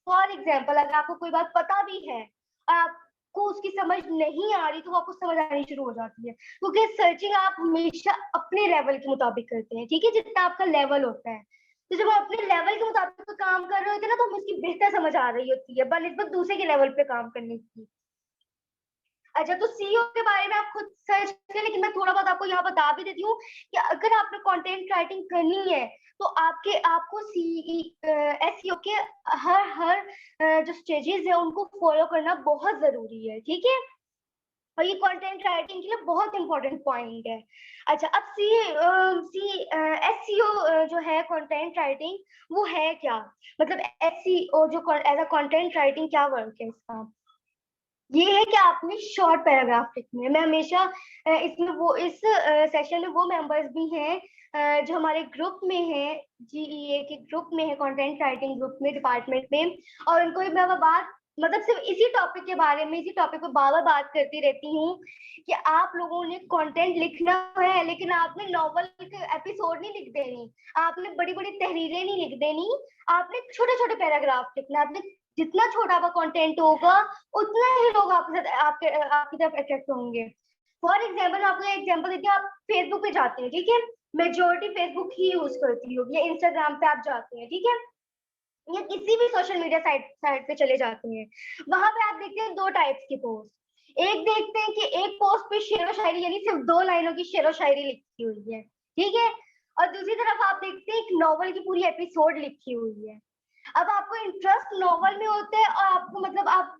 फॉर एग्जाम्पल अगर आपको कोई बात पता भी है, आपको उसकी समझ नहीं आ रही, तो वो आपको समझ आनी शुरू हो जाती है, क्योंकि सर्चिंग आप हमेशा अपने लेवल के मुताबिक करते हैं, ठीक है, जितना आपका लेवल होता है। तो जब हम अपने लेवल के मुताबिक काम कर रहे होते हैं ना, तो हमें उसकी बेहतर समझ आ रही होती है बनिस्बत दूसरे के लेवल पे काम करने की। अच्छा, तो सीईओ के बारे में आप खुद सर्च करें, लेकिन मैं थोड़ा बहुत आपको यहाँ बता भी देती हूँ कि अगर आपने कंटेंट राइटिंग करनी है तो आपको एसईओ के हर हर जो स्टेजेस है उनको फॉलो करना बहुत जरूरी है, ठीक है। और ये कंटेंट राइटिंग के लिए बहुत इंपॉर्टेंट पॉइंट है। अच्छा, अब एसईओ जो है कंटेंट राइटिंग, वो है क्या? मतलब एसईओ जो एज अ कंटेंट राइटिंग क्या वर्क है इसका? ये है कि आपने शॉर्ट पैराग्राफ लिखने हैं। मैं हमेशा इसमें वो इस सेशन में वो मेंबर्स भी हैं जो हमारे ग्रुप में हैं, जीईए के ग्रुप में है, कंटेंट राइटिंग ग्रुप में, डिपार्टमेंट में, और उनको भी मैं वो बात मतलब सिर्फ इसी टॉपिक के बारे में, इसी टॉपिक पे बार बार बात करती रहती हूँ कि आप लोगों ने कंटेंट लिखना है, लेकिन आपने नॉवल के एपिसोड नहीं लिख देनी, आपने बड़ी बड़ी तहरीरें नहीं लिख देनी, आपने छोटे छोटे पैराग्राफ लिखना। आपने जितना छोटा आपका कंटेंट होगा उतना ही लोग आपके साथ आपकी तरफ अट्रैक्ट होंगे। फॉर एग्जाम्पल, आपको एग्जाम्पल देती हूँ, आप फेसबुक पे जाते हैं, ठीक है, मेजोरिटी फेसबुक ही यूज करती होगी, या इंस्टाग्राम पे आप जाते हैं, ठीक है, या किसी भी सोशल मीडिया साइट पे चले जाते हैं। वहां पे आप देखते हैं दो टाइप्स की पोस्ट। एक देखते हैं कि एक पोस्ट पे शेरो शायरी, यानी सिर्फ 2 लाइनों की शेरो शायरी लिखी हुई है, ठीक है, और दूसरी तरफ आप देखते हैं एक नॉवल की पूरी एपिसोड लिखी हुई है। अब आपको इंटरेस्ट नॉवल में होता है और आपको मतलब आप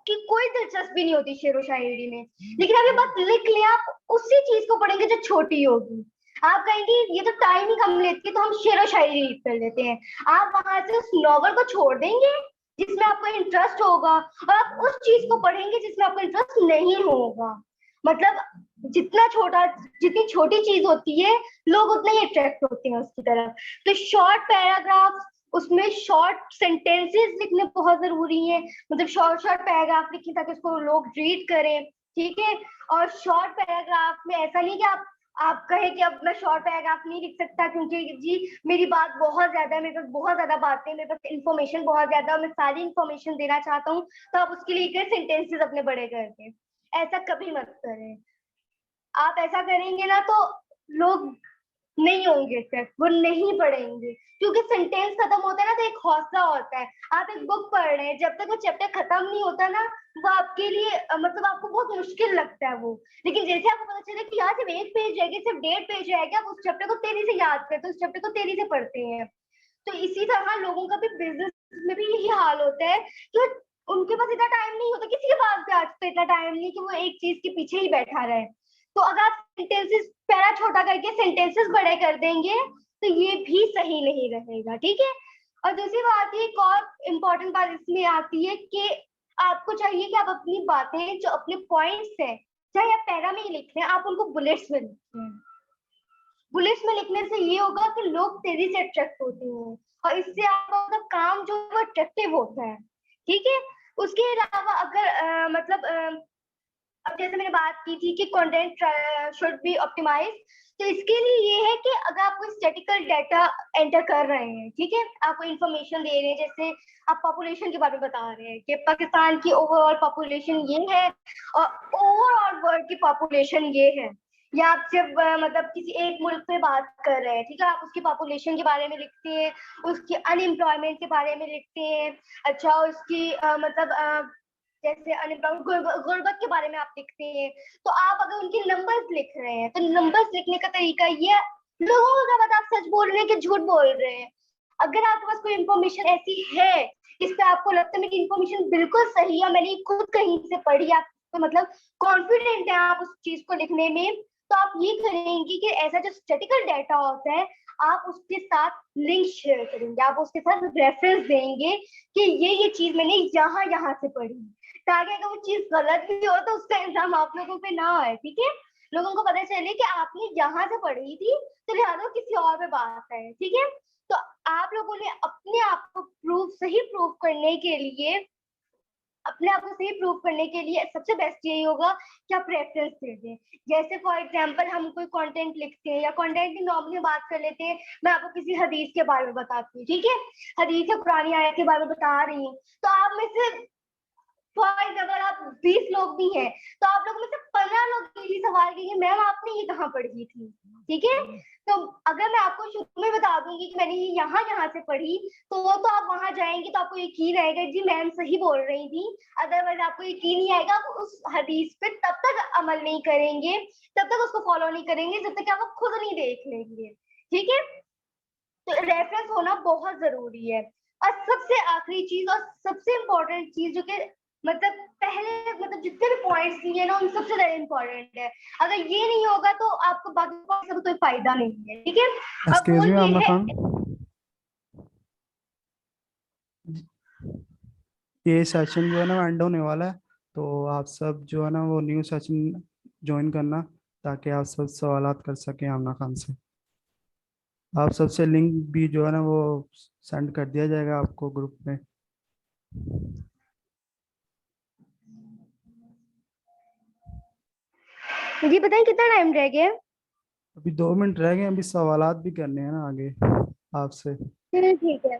की कोई दिलचस्पी नहीं होती शेरो शायरी में, लेकिन आप ये बात लिख लें, आप उसी चीज को पढ़ेंगे जो छोटी होगी। आप कहेंगे ये तो टाइम ही कम लेती है, तो हम शेरो शायरी रीड कर लेते हैं। आप वहां से उस नॉवल को छोड़ देंगे जिसमें आपको इंटरेस्ट होगा, और आप उस चीज को पढ़ेंगे जिसमें आपको इंटरेस्ट नहीं होगा। मतलब जितना छोटा, जितनी छोटी चीज होती है, लोग उतना ही अट्रैक्ट होते हैं उसकी तरफ। तो शॉर्ट पैराग्राफ, उसमें शॉर्ट सेंटेंसेस लिखने बहुत जरूरी है, मतलब शॉर्ट शॉर्ट पैराग्राफ लिखें ताकि उसको लोग रीड करें, ठीक है। और शॉर्ट पैराग्राफ में ऐसा नहीं कि आप कहे कि अब मैं शॉर्ट पैराग्राफ नहीं लिख सकता क्योंकि जी मेरी बात बहुत ज्यादा है, मेरे पास बहुत ज्यादा बातें हैं, मेरे पास इन्फॉर्मेशन बहुत ज्यादा है, मैं सारी इन्फॉर्मेशन देना चाहता हूँ, तो आप उसके लिए सेंटेंसेस अपने बड़े कर दें। ऐसा कभी मत करें। आप ऐसा करेंगे ना तो लोग नहीं होंगे सिर्फ, वो नहीं पढ़ेंगे, क्योंकि सेंटेंस खत्म होता है ना तो एक हौसला होता है। आप एक बुक पढ़ रहे हैं, जब तक वो चैप्टर खत्म नहीं होता ना, वो आपके लिए मतलब आपको बहुत मुश्किल लगता है वो, लेकिन जैसे आपको पता चले कि यहाँ सिर्फ 1 पेज रह गया, सिर्फ 1.5 पेज रह गया, आप उस चैप्टर को तेजी से याद करते हैं, उस चैप्टर को तेजी से पढ़ते हैं। तो इसी तरह लोगों का भी बिजनेस में भी यही हाल होता है कि उनके पास इतना टाइम नहीं होता, किसी के पास भी आज तो इतना टाइम नहीं कि वो एक चीज के पीछे ही बैठा रहे। तो अगर आप सेंटेंसेस पैरा छोटा करके सेंटेंसेस बड़े कर देंगे तो ये भी सही नहीं रहेगा, ठीक है। और दूसरी बात, ये एक और इम्पोर्टेंट बात इसमें आती है कि आपको चाहिए कि आप अपनी बातें, जो अपने पॉइंट्स हैं, चाहे आप पैरा में ही लिख रहे हैं, आप उनको बुलेट्स में लिखें। बुलेट्स में लिखने से ये होगा कि लोग तेजी से अट्रैक्ट होते हैं, और इससे आपका काम जो है वो अट्रैक्टिव होता है, ठीक है। उसके अलावा अगर अब जैसे मैंने बात की थी कि कंटेंट शुड बी ऑप्टिमाइज, तो इसके लिए ये है कि अगर आप कोई स्टैटिकल डाटा एंटर कर रहे हैं, ठीक है, आपको इंफॉर्मेशन दे रहे हैं, जैसे आप पॉपुलेशन के बारे में बता रहे हैं कि पाकिस्तान की ओवरऑल पॉपुलेशन ये है और ओवरऑल वर्ल्ड की पॉपुलेशन ये है, या आप सिर्फ मतलब किसी एक मुल्क पे बात कर रहे हैं, ठीक है, आप उसकी पॉपुलेशन के बारे में लिखते हैं, उसकी अनएम्प्लॉयमेंट के बारे में लिखते हैं, अच्छा उसकी मतलब जैसे अनएम्प्लॉयमेंट गुर्बत के बारे में आप लिखते हैं, तो आप अगर उनके नंबर्स लिख रहे हैं तो नंबर्स लिखने का तरीका ये लोगों को क्या पता आप सच बोल रहे हैं कि झूठ बोल रहे हैं। अगर आपके पास कोई इन्फॉर्मेशन ऐसी है इस पे आपको लगता है मेरी इन्फॉर्मेशन बिल्कुल सही है, मैंने खुद कहीं से पढ़ी, आप तो मतलब कॉन्फिडेंट है आप उस चीज को लिखने में, तो आप ये करेंगे कि ऐसा जो स्टैटिकल डाटा होता है आप उसके साथ लिंक शेयर करेंगे, आप उसके साथ रेफरेंस देंगे कि ये चीज मैंने यहाँ यहाँ से पढ़ी, ताकि अगर वो चीज गलत भी हो तो उसका इल्जाम आप लोगों पे ना आए, ठीक है, लोगों को पता चले कि आपने यहाँ से पढ़ी थी तो लिहाजा किसी और पे बात है, ठीक है। तो आप लोगों ने अपने आप को सही प्रूव करने के लिए, अपने आप को सही प्रूव करने के लिए सबसे बेस्ट यही होगा कि आप रेफरेंस दे दें। जैसे फॉर एग्जांपल हम कोई कंटेंट लिखते हैं या कंटेंट की नॉर्मली बात कर लेते हैं, मैं आपको किसी हदीस के बारे में बताती हूँ, ठीक है, हदीस या पुरानी आयत के बारे में बता रही हूँ, तो आप में से फॉर एग्जाम्पल आप 20 लोग भी हैं तो आप लोगों में से 15 लोग यही सवाल करेंगे मैम आपने ये कहाँ पढ़ी थी, ठीक है। तो अगर मैं आपको शुरू में बता दूंगी कि मैंने ये यहाँ से पढ़ी तो वो तो आप वहां जाएंगे तो आपको यकीन रहेगा जी मैम सही बोल रही थी, अदरवाइज आपको यकीन नहीं आएगा, आप उस हदीस पे तब तक अमल नहीं करेंगे, तब तक उसको फॉलो नहीं करेंगे जब तक आप खुद नहीं देख लेंगे, ठीक है। तो रेफरेंस होना बहुत जरूरी है। और सबसे आखिरी चीज और सबसे इम्पोर्टेंट चीज जो कि मतलब पहले मतलब जितने भी पॉइंट्स दिए ना उन सबसे ज्यादा इम्पोर्टेंट है, अगर ये नहीं होगा तो आपको बाकी पॉइंट्स का कोई फायदा नहीं है, ठीक है। अब वो एक्सक्यूज मी ये आमना है, खान, ये सेशन जो है ना एंड होने वाला है, तो आप सब जो है ना वो न्यू सेशन ज्वाइन करना, ताकि आप सब सवालात कर सकें आमना खान से। आप सबसे लिंक भी जो है ना वो सेंड कर दिया जाएगा आपको ग्रुप में। जी बताएं कितना टाइम रह गया है? अभी 2 मिनट रह गए, अभी सवालात भी करने हैं ना आगे आपसे। चलिए ठीक है।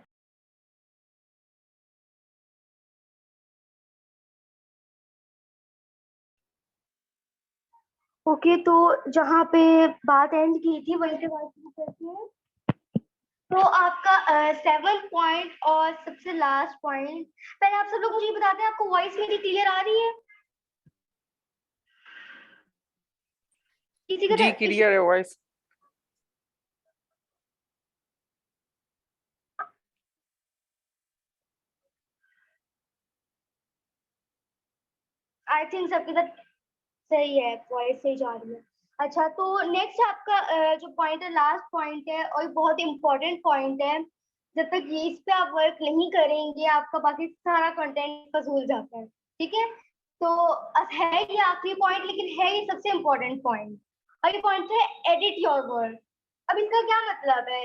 ओके, तो जहाँ पे बात एंड की थी वहीं से बात शुरू करते हैं। तो आपका 7th पॉइंट और सबसे लास्ट पॉइंट, पहले आप सब लोग मुझे बताते हैं आपको वॉइस मेरी क्लियर आ रही है? किसी का जी क्लियर है वॉइस। आई थिंक सबके साथ सही है, वॉइस सही जा रही है। अच्छा, तो नेक्स्ट आपका जो पॉइंट है लास्ट पॉइंट है और बहुत इंपॉर्टेंट पॉइंट है, जब तक ये इस पे आप वर्क नहीं करेंगे आपका बाकी सारा कंटेंट फजूल जाता है, ठीक है। तो अब है ये आखिरी पॉइंट लेकिन है ये सबसे इम्पोर्टेंट पॉइंट, और ये पॉइंट है एडिट योर वर्क। अब इसका क्या मतलब है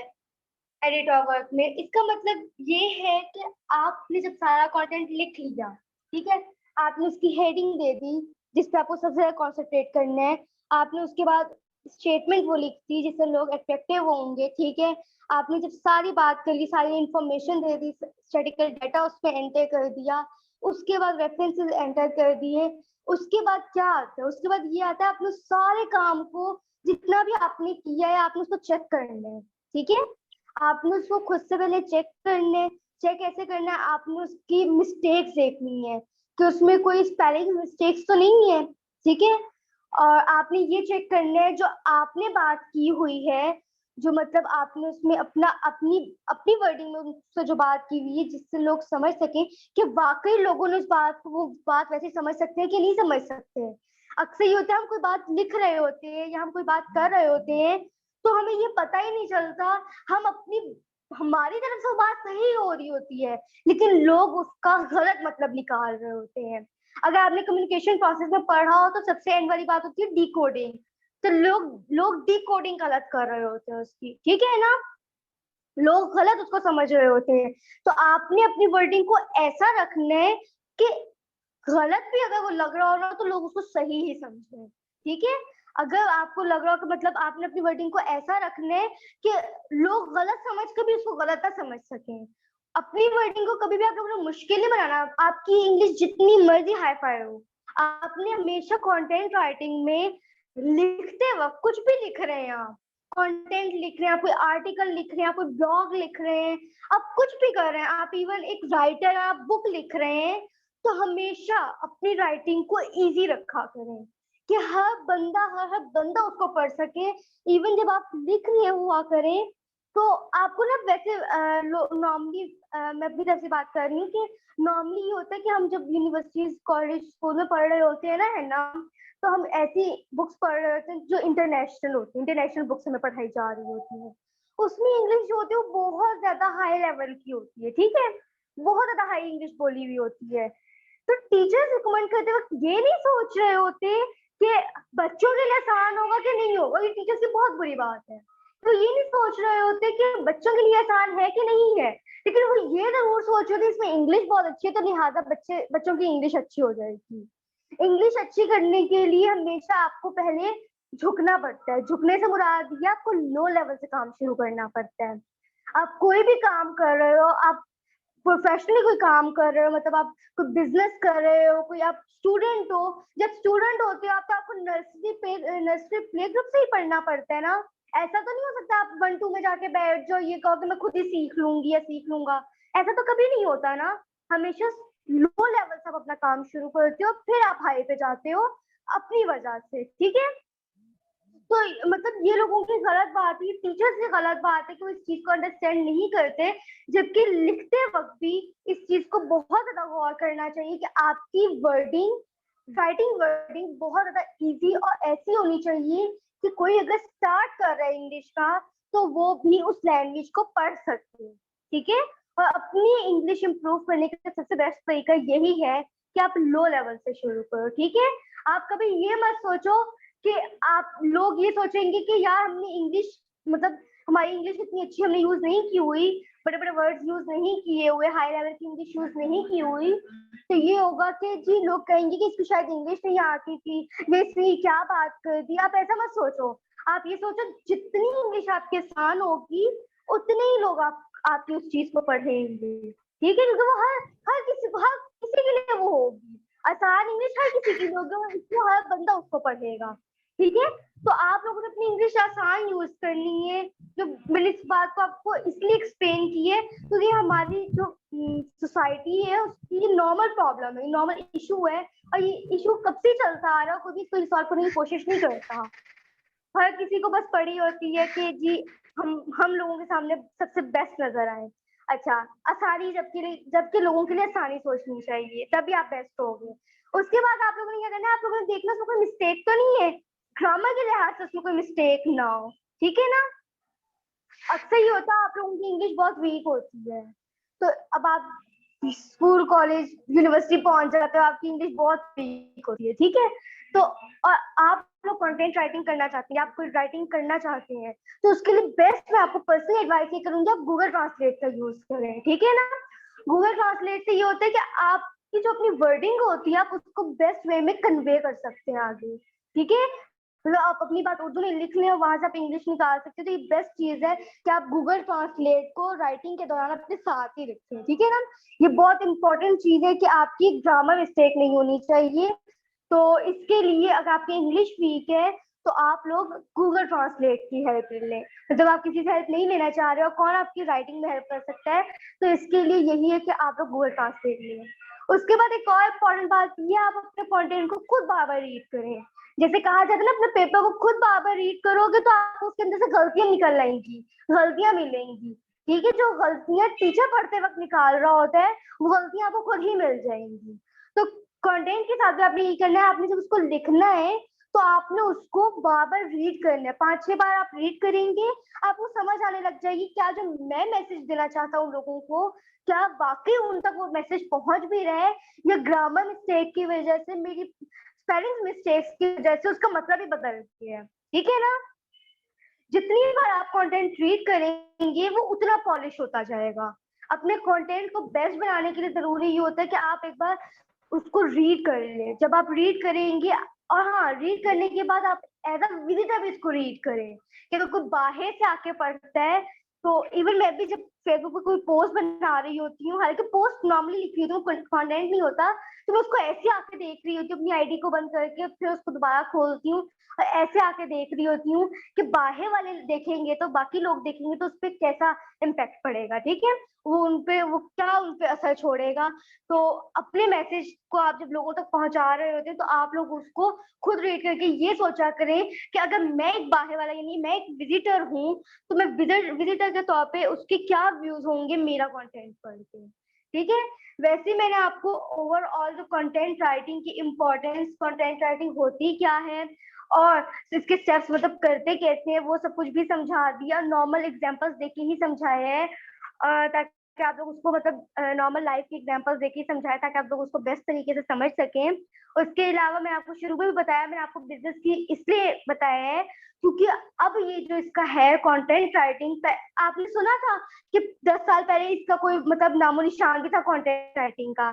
एडिट योर वर्क में? इसका मतलब ये है कि आपने जब सारा कंटेंट लिख लिया, ठीक है, आपने उसकी हेडिंग दे दी जिस पे आपको सबसे ज्यादा कॉन्सेंट्रेट करना है, आपने उसके बाद स्टेटमेंट वो लिख दी जिससे लोग अट्रैक्टिव होंगे, ठीक है, आपने जब सारी बात कर ली, सारी इंफॉर्मेशन दे दी, स्टैटिकल डाटा उस पर एंटर कर दिया, उसके बाद रेफरेंसेस एंटर कर दिए, उसके बाद क्या आता है? उसके बाद ये आता है आपने सारे काम को जितना भी आपने किया है आपने उसको चेक करना है, ठीक है, आपने उसको खुद से पहले चेक करने, चेक ऐसे करना है, आपने उसकी मिस्टेक्स देखनी है कि उसमें कोई स्पेलिंग मिस्टेक्स तो नहीं है, ठीक है, और आपने ये चेक करना है जो आपने बात की हुई है, जो मतलब आपने उसमें अपना अपनी अपनी वर्डिंग में उससे जो बात की हुई है जिससे लोग समझ सकें कि वाकई लोगों ने उस बात को वो बात वैसे समझ सकते हैं कि नहीं समझ सकते हैं। अक्सर ये होता है हम कोई बात लिख रहे होते हैं या हम कोई बात कर रहे होते हैं तो हमें ये पता ही नहीं चलता, हम अपनी हमारी तरफ से वो बात सही हो रही होती है लेकिन लोग उसका गलत मतलब निकाल रहे होते हैं। अगर आपने कम्युनिकेशन प्रोसेस में पढ़ा हो तो सबसे एंड वाली बात होती है डिकोडिंग, तो लोग डिकोडिंग गलत कर रहे होते हैं उसकी, ठीक है ना, लोग गलत उसको समझ रहे होते हैं। तो आपने अपनी वर्डिंग को ऐसा रखना है कि गलत भी अगर वो लग रहा हो ना तो लोग उसको सही ही समझें, ठीक है। अगर आपको लग रहा हो कि मतलब आपने अपनी वर्डिंग को ऐसा रखना है कि लोग गलत समझ के भी उसको गलत ना समझ सकें। अपनी वर्डिंग को कभी भी आप लोगों ने मुश्किल नहीं बनाना, आपकी इंग्लिश जितनी मर्जी हाई फाई हो, आपने हमेशा कंटेंट राइटिंग में लिखते वक्त कुछ भी लिख रहे हैं आप, कंटेंट लिख रहे हैं, आप कोई आर्टिकल लिख रहे हैं, आप कोई ब्लॉग लिख रहे हैं, आप कुछ भी कर रहे हैं, आप इवन एक राइटर, आप बुक लिख रहे हैं, तो हमेशा अपनी राइटिंग को इजी रखा करें कि हर बंदा उसको पढ़ सके। इवन जब आप लिख रहे हुआ करें तो आपको ना वैसे नॉर्मली मैं अपनी तरफ से बात कर रही हूँ कि नॉर्मली ये होता है कि हम जब यूनिवर्सिटीज कॉलेज स्कूल में पढ़ रहे होते हैं ना, है ना, तो हम ऐसी बुक्स पढ़ रहे होते हैं जो इंटरनेशनल होती है, इंटरनेशनल बुक्स हमें पढ़ाई जा रही होती है, उसमें इंग्लिश जो होती है वो बहुत ज्यादा हाई लेवल की होती है, ठीक है, बहुत ज्यादा हाई इंग्लिश बोली हुई होती है। तो टीचर्स रिकमेंड करते वक्त ये नहीं सोच रहे होते कि बच्चों के लिए आसान होगा कि नहीं होगा, ये टीचर्स की बहुत बुरी बात है। तो ये नहीं सोच रहे होते कि बच्चों के लिए आसान है कि नहीं है, लेकिन वो ये जरूर सोच रहे थे इसमें इंग्लिश बहुत अच्छी है तो लिहाजा बच्चों की इंग्लिश अच्छी हो जाएगी। इंग्लिश अच्छी करने के लिए हमेशा आपको पहले झुकना पड़ता है। झुकने से मुराद ये आपको लो लेवल से काम शुरू करना पड़ता है। आप कोई भी काम कर रहे हो, आप प्रोफेशनली कोई काम कर रहे हो, मतलब आप कोई बिजनेस कर रहे हो, कोई आप स्टूडेंट हो, जब स्टूडेंट होते हो आप तो आपको नर्सरी प्ले ग्रुप से ही पढ़ना पड़ता है ना। ऐसा तो नहीं हो सकता आप 1-2 में जाके बैठ जाओ ये कहो कि मैं खुद ही सीख लूंगी या सीख लूंगा, ऐसा तो कभी नहीं होता ना। हमेशा लो लेवल से आप अपना काम शुरू करते हो, फिर आप हाई पे जाते हो अपनी वजह से, ठीक है। तो मतलब ये लोगों की गलत बात है, टीचर्स की गलत बात है कि वो इस चीज को अंडरस्टैंड नहीं करते, जबकि लिखते वक्त भी इस चीज को बहुत ज्यादा गौर करना चाहिए कि आपकी राइटिंग बहुत ज्यादा इजी और ऐसी होनी चाहिए कि कोई अगर स्टार्ट कर रहा है इंग्लिश का तो वो भी उस लैंग्वेज को पढ़ सके, ठीक है। और अपनी इंग्लिश इंप्रूव करने का सबसे बेस्ट तरीका यही है कि आप लो लेवल से शुरू करो, ठीक है। आप कभी ये मत सोचो कि आप लोग ये सोचेंगे कि यार हमने इंग्लिश, मतलब हमारी इंग्लिश इतनी अच्छी हमने यूज नहीं की हुई, बड़े बड़े वर्ड्स यूज नहीं किए हुए, हाई लेवल की इंग्लिश यूज नहीं की हुई, तो ये होगा कि जी लोग कहेंगे कि इसको शायद इंग्लिश नहीं आती थी, ये इसने क्या बात कर दी। आप ऐसा मत सोचो, आप ये सोचो जितनी इंग्लिश आपके आसान होगी उतने ही लोग आपकी उस चीज को पढ़ेंगे, ठीक है, क्योंकि वो हर किसी के लिए वो होगी आसान इंग्लिश, हर किसी की होगी, इसको हर बंदा उसको पढ़ेगा, ठीक है। तो आप लोगों ने अपनी इंग्लिश आसान यूज करनी है। जो मैंने इस बात को आपको इसलिए एक्सप्लेन की है क्योंकि तो हमारी जो सोसाइटी है उसकी नॉर्मल प्रॉब्लम है, नॉर्मल इशू है, और ये इशू कब से चलता आ रहा है, कोई भी इसको सॉल्व करने की कोशिश नहीं करता। हर किसी को बस पड़ी होती है कि जी हम लोगों के सामने सबसे बेस्ट नजर आए। अच्छा, आसानी जबकि लोगों के लिए आसानी सोचनी चाहिए, तभी आप बेस्ट होगे। उसके बाद आप लोगों ने क्या करना है, आप लोगों ने देखना उसमें कोई मिस्टेक तो नहीं है, ग्रामर के लिहाज से उसमें कोई मिस्टेक ना हो, ठीक है ना। अक्सर ये होता है आप लोगों की इंग्लिश बहुत वीक होती है, तो अब आप स्कूल कॉलेज यूनिवर्सिटी पहुंच जाते हो आपकी इंग्लिश बहुत वीक होती है, ठीक है। तो और आप लोग कंटेंट राइटिंग करना चाहते हैं, आप कोई राइटिंग करना चाहते हैं, तो उसके लिए बेस्ट मैं आपको पर्सनल एडवाइस ये करूंगी, आप गूगल ट्रांसलेट का यूज करें, ठीक है ना। गूगल ट्रांसलेट से ये होता है कि आपकी जो अपनी वर्डिंग होती है आप उसको बेस्ट वे में कन्वे कर सकते हैं आगे, ठीक है। मतलब आप अपनी बात उर्दू में लिख लें और वहां से आप इंग्लिश निकाल सकते हैं, तो ये बेस्ट चीज है कि आप गूगल ट्रांसलेट को राइटिंग के दौरान अपने साथ ही रखें, ठीक है ना। ये बहुत इंपॉर्टेंट चीज है कि आपकी ग्रामर मिस्टेक नहीं होनी चाहिए। तो इसके लिए अगर आपकी इंग्लिश वीक है तो आप लोग गूगल ट्रांसलेट की हेल्प ले लें। तो जब आप किसी से हेल्प नहीं लेना चाह रहे हो, कौन आपकी राइटिंग में हेल्प कर सकता है, तो इसके लिए यही है कि आप लोग गूगल ट्रांसलेट लें। उसके बाद एक और इम्पोर्टेंट बात ये, आप अपने कंटेंट को खुद बार बार रीड करें। जैसे कहा जाता है ना, अपने पेपर को खुद बार बार रीड करोगे तो आपको उसके अंदर से गलतियां निकल आएंगी, गलतियां मिलेंगी, ठीक है। जो गलतियां टीचर पढ़ते वक्त निकाल रहा होता है वो गलतियां आपको खुद ही मिल जाएंगी। तो कंटेंट के साथ भी आपने ये करना है, आपने जब उसको लिखना है तो आपने उसको बार बार रीड करना है, 5-6 बार आप रीड करेंगे, आपको समझ आने लग जाएगी क्या जो मैं मैसेज देना चाहता हूँ लोगों को, क्या वाकई उन तक वो मैसेज पहुंच भी रहा है, या ग्रामर मिस्टेक की वजह से, मेरी स्पेलिंग मिस्टेक्स की वजह से उसका मतलब ही बदल गया है, ठीक है ना। जितनी बार आप कंटेंट रीड करेंगे वो उतना पॉलिश होता जाएगा। अपने कंटेंट को बेस्ट बनाने के लिए जरूरी ये होता है कि आप एक बार उसको रीड कर लें। जब आप रीड करेंगे, और हाँ, रीड करने के बाद आप एज अ विजिटर भी इसको रीड करें, कि अगर कोई बाहर से आके पढ़ता है तो इवन मैं भी जब फेसबुक पे कोई पोस्ट बना रही होती हूँ, हालांकि पोस्ट नॉर्मली लिखी होती हूँ, कंटेंट नहीं होता, तो मैं उसको ऐसे आके देख रही होती हूँ अपनी आईडी को बंद करके, फिर उसको दोबारा खोलती हूँ, ऐसे आके देख रही होती हूँ कि बाहर वाले देखेंगे तो बाकी लोग देखेंगे तो उस पर कैसा इम्पैक्ट पड़ेगा, ठीक है, वो उनपे वो क्या उनपे असर छोड़ेगा। तो अपने मैसेज को आप जब लोगों तक पहुंचा रहे होते हैं तो आप लोग उसको खुद रीड करके ये सोचा करें कि अगर मैं एक बाहर वाला यानी मैं एक विजिटर हूँ तो मैं विजिटर के तौर पे उसके क्या व्यूज होंगे मेरा कंटेंट पढ़ के, ठीक है। वैसे मैंने आपको ओवरऑल जो कंटेंट राइटिंग की इम्पोर्टेंस, कंटेंट राइटिंग होती क्या है और इसके स्टेप्स मतलब करते कैसे हैं वो सब कुछ भी समझा दिया, नॉर्मल एग्जांपल्स देके ही समझाया है ताकि आप लोग उसको मतलब नॉर्मल लाइफ के एग्जांपल्स देके ही समझाया ताकि आप लोग उसको बेस्ट तरीके से समझ सकें। उसके अलावा मैं आपको शुरू में भी बताया, मैंने आपको बिजनेस की इसलिए बताया है क्योंकि अब ये जो इसका है कंटेंट राइटिंग, आपने सुना था कि 10 साल पहले इसका कोई मतलब नामो निशान भी था कंटेंट राइटिंग का,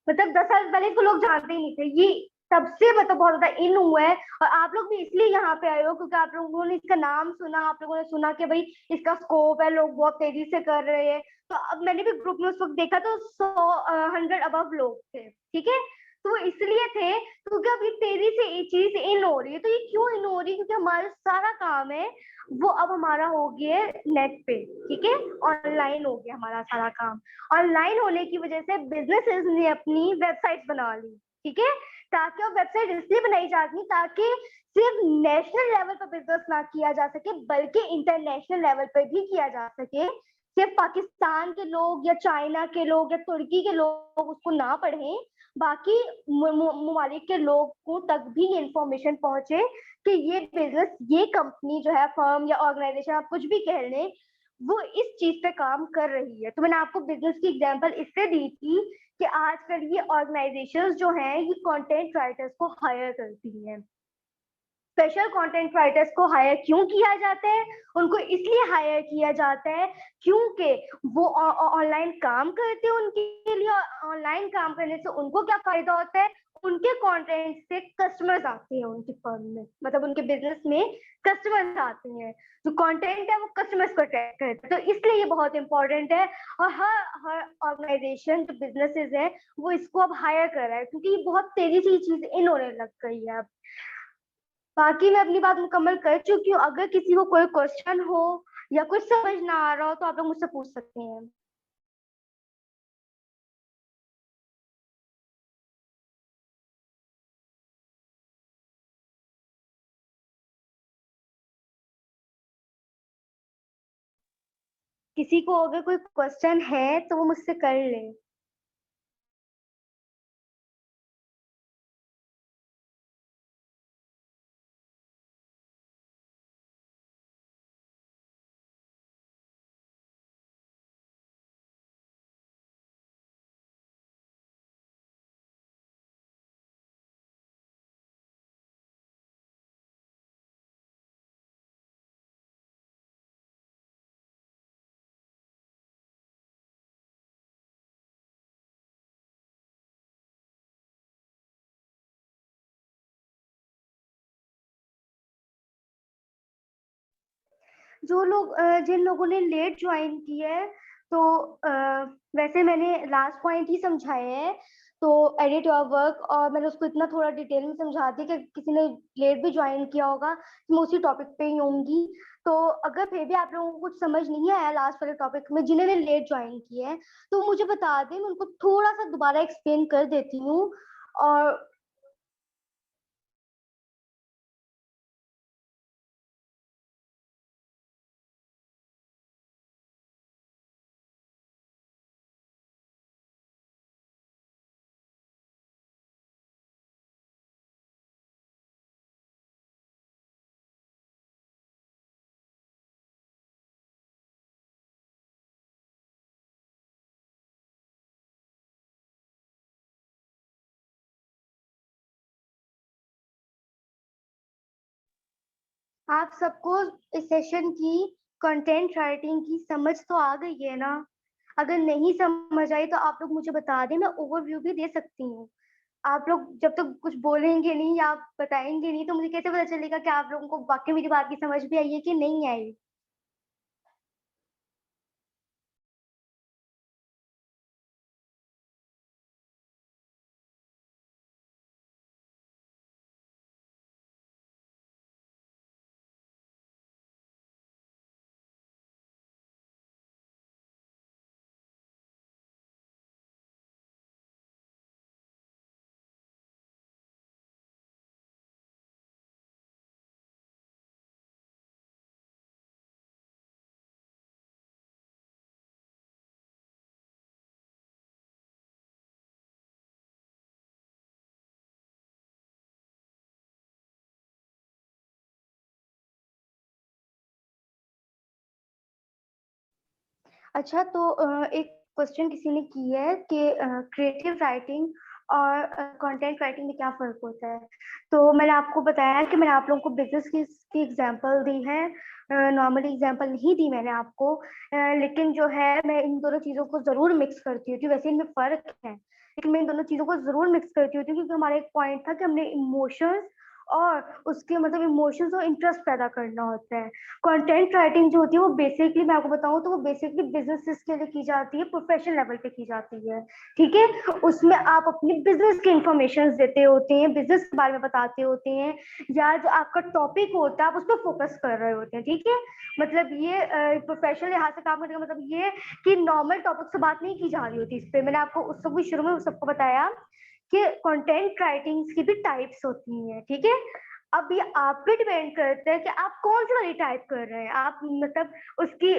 मतलब 10 साल पहले इसको लोग जानते ही नहीं थे। ये तब से मतलब बहुत ज्यादा इन हुआ है और आप लोग भी इसलिए यहाँ पे आए हो क्योंकि आप लोगों ने इसका नाम सुना, आप लोगों ने सुना कि भाई इसका स्कोप है, लोग बहुत तेजी से कर रहे हैं। तो अब मैंने भी ग्रुप में उस वक्त देखा तो 100 अबव लोग थे, ठीक है। तो वो इसलिए थे क्योंकि अब ये तेजी से ये चीज इन हो रही है। तो ये क्यों इन हो रही है? क्योंकि हमारा सारा काम है वो अब हमारा हो गया है नेट पे, ठीक है, ऑनलाइन हो गया हमारा सारा काम। ऑनलाइन होने की वजह से बिजनेसेस ने अपनी वेबसाइट बना ली, ठीक है, ताकि वो वेबसाइट इसलिए बनाई जाती ताकि सिर्फ नेशनल लेवल पर बिजनेस ना किया जा सके बल्कि इंटरनेशनल लेवल पर भी किया जा सके। सिर्फ पाकिस्तान के लोग या चाइना के लोग या तुर्की के लोग उसको ना पढ़ें, बाकी ममालिक के लोगों तक भी ये इंफॉर्मेशन पहुंचे कि ये बिजनेस, ये कंपनी जो है, फर्म या ऑर्गेनाइजेशन आप कुछ भी कह लें, वो इस चीज पे काम कर रही है। तो मैंने आपको बिजनेस की एग्जांपल इससे दी थी कि आजकल ये ऑर्गेनाइजेशंस जो हैं ये कंटेंट राइटर्स को हायर करती हैं। स्पेशल कंटेंट राइटर्स को हायर क्यों किया जाता है? उनको इसलिए हायर किया जाता है क्योंकि वो ऑनलाइन काम करते हैं, उनके लिए ऑनलाइन काम करने से उनको क्या फायदा होता है? उनके कंटेंट से कस्टमर्स आते हैं उनकी फर्म में, मतलब उनके बिजनेस में कस्टमर्स आते हैं। जो कंटेंट है वो कस्टमर्स को अट्रैक्ट करता है, तो इसलिए ये बहुत इंपॉर्टेंट है। और हर हर ऑर्गेनाइजेशन जो बिजनेसेस है वो इसको अब हायर कर रहा है क्योंकि ये बहुत तेजी से ये चीज इन होने लग गई है अब। बाकी मैं अपनी बात मुकम्मल कर चुकी हूँ। अगर किसी को कोई क्वेश्चन हो या कुछ समझ ना आ रहा हो तो आप लोग मुझसे पूछ सकते हैं। किसी को अगर कोई क्वेश्चन है तो वो मुझसे कर ले। जो लोग जिन लोगों ने लेट ज्वाइन किया है तो वैसे मैंने लास्ट पॉइंट ही समझाया है, तो एडिट योर वर्क, और मैंने उसको इतना थोड़ा डिटेल में समझा दिया कि किसी ने लेट भी ज्वाइन किया होगा तो मैं उसी टॉपिक पे ही होंगी। तो अगर फिर भी आप लोगों को कुछ समझ नहीं आया लास्ट वाले टॉपिक में, जिन्होंने लेट ज्वाइन किया है तो मुझे बता दें, मैं उनको थोड़ा सा दोबारा एक्सप्लेन कर देती हूँ। और आप सबको इस सेशन की कंटेंट राइटिंग की समझ तो आ गई है ना? अगर नहीं समझ आई तो आप लोग मुझे बता दें, मैं ओवरव्यू भी दे सकती हूँ। आप लोग जब तक कुछ बोलेंगे नहीं या आप बताएंगे नहीं तो मुझे कैसे पता चलेगा कि आप लोगों को वाकई मेरी बात की समझ भी आई है कि नहीं आई? अच्छा, तो एक क्वेश्चन किसी ने की है कि क्रिएटिव राइटिंग और कंटेंट राइटिंग में क्या फ़र्क होता है? तो मैंने आपको बताया कि मैंने आप लोगों को बिज़नेस की एग्ज़ाम्पल दी है। नॉर्मली एग्ज़ाम्पल नहीं दी मैंने आपको, लेकिन जो है मैं इन दोनों चीज़ों को ज़रूर मिक्स करती हूँ, वैसे इनमें फ़र्क है, लेकिन मैं इन दोनों चीज़ों को ज़रूर मिक्स करती हूँ क्योंकि हमारा एक पॉइंट था कि हमने इमोशंस और उसके मतलब इमोशंस और इंटरेस्ट पैदा करना होता है। कंटेंट राइटिंग जो होती है वो बेसिकली मैं आपको बताऊँ तो वो बेसिकली बिज़नेसेस के लिए की जाती है, प्रोफेशनल लेवल पे की जाती है, ठीक है? उसमें आप अपनी बिज़नेस की इन्फॉर्मेशंस देते होते हैं, बिज़नेस के बारे में बताते होते हैं या जो आपका टॉपिक होता है आप उस पे फ़ोकस कर रहे होते हैं, ठीक है? मतलब ये प्रोफेशनल लिहाज से काम करने का मतलब ये कि नॉर्मल टॉपिक से बात नहीं की जा रही होती इस पे। मैंने आपको उस सब भी शुरू में सबको बताया कि कंटेंट राइटिंग्स की भी टाइप्स होती हैं, ठीक है? अब ये आप पे डिपेंड करता है कि आप कौन-सी वाली टाइप कर रहे हैं। आप मतलब उसकी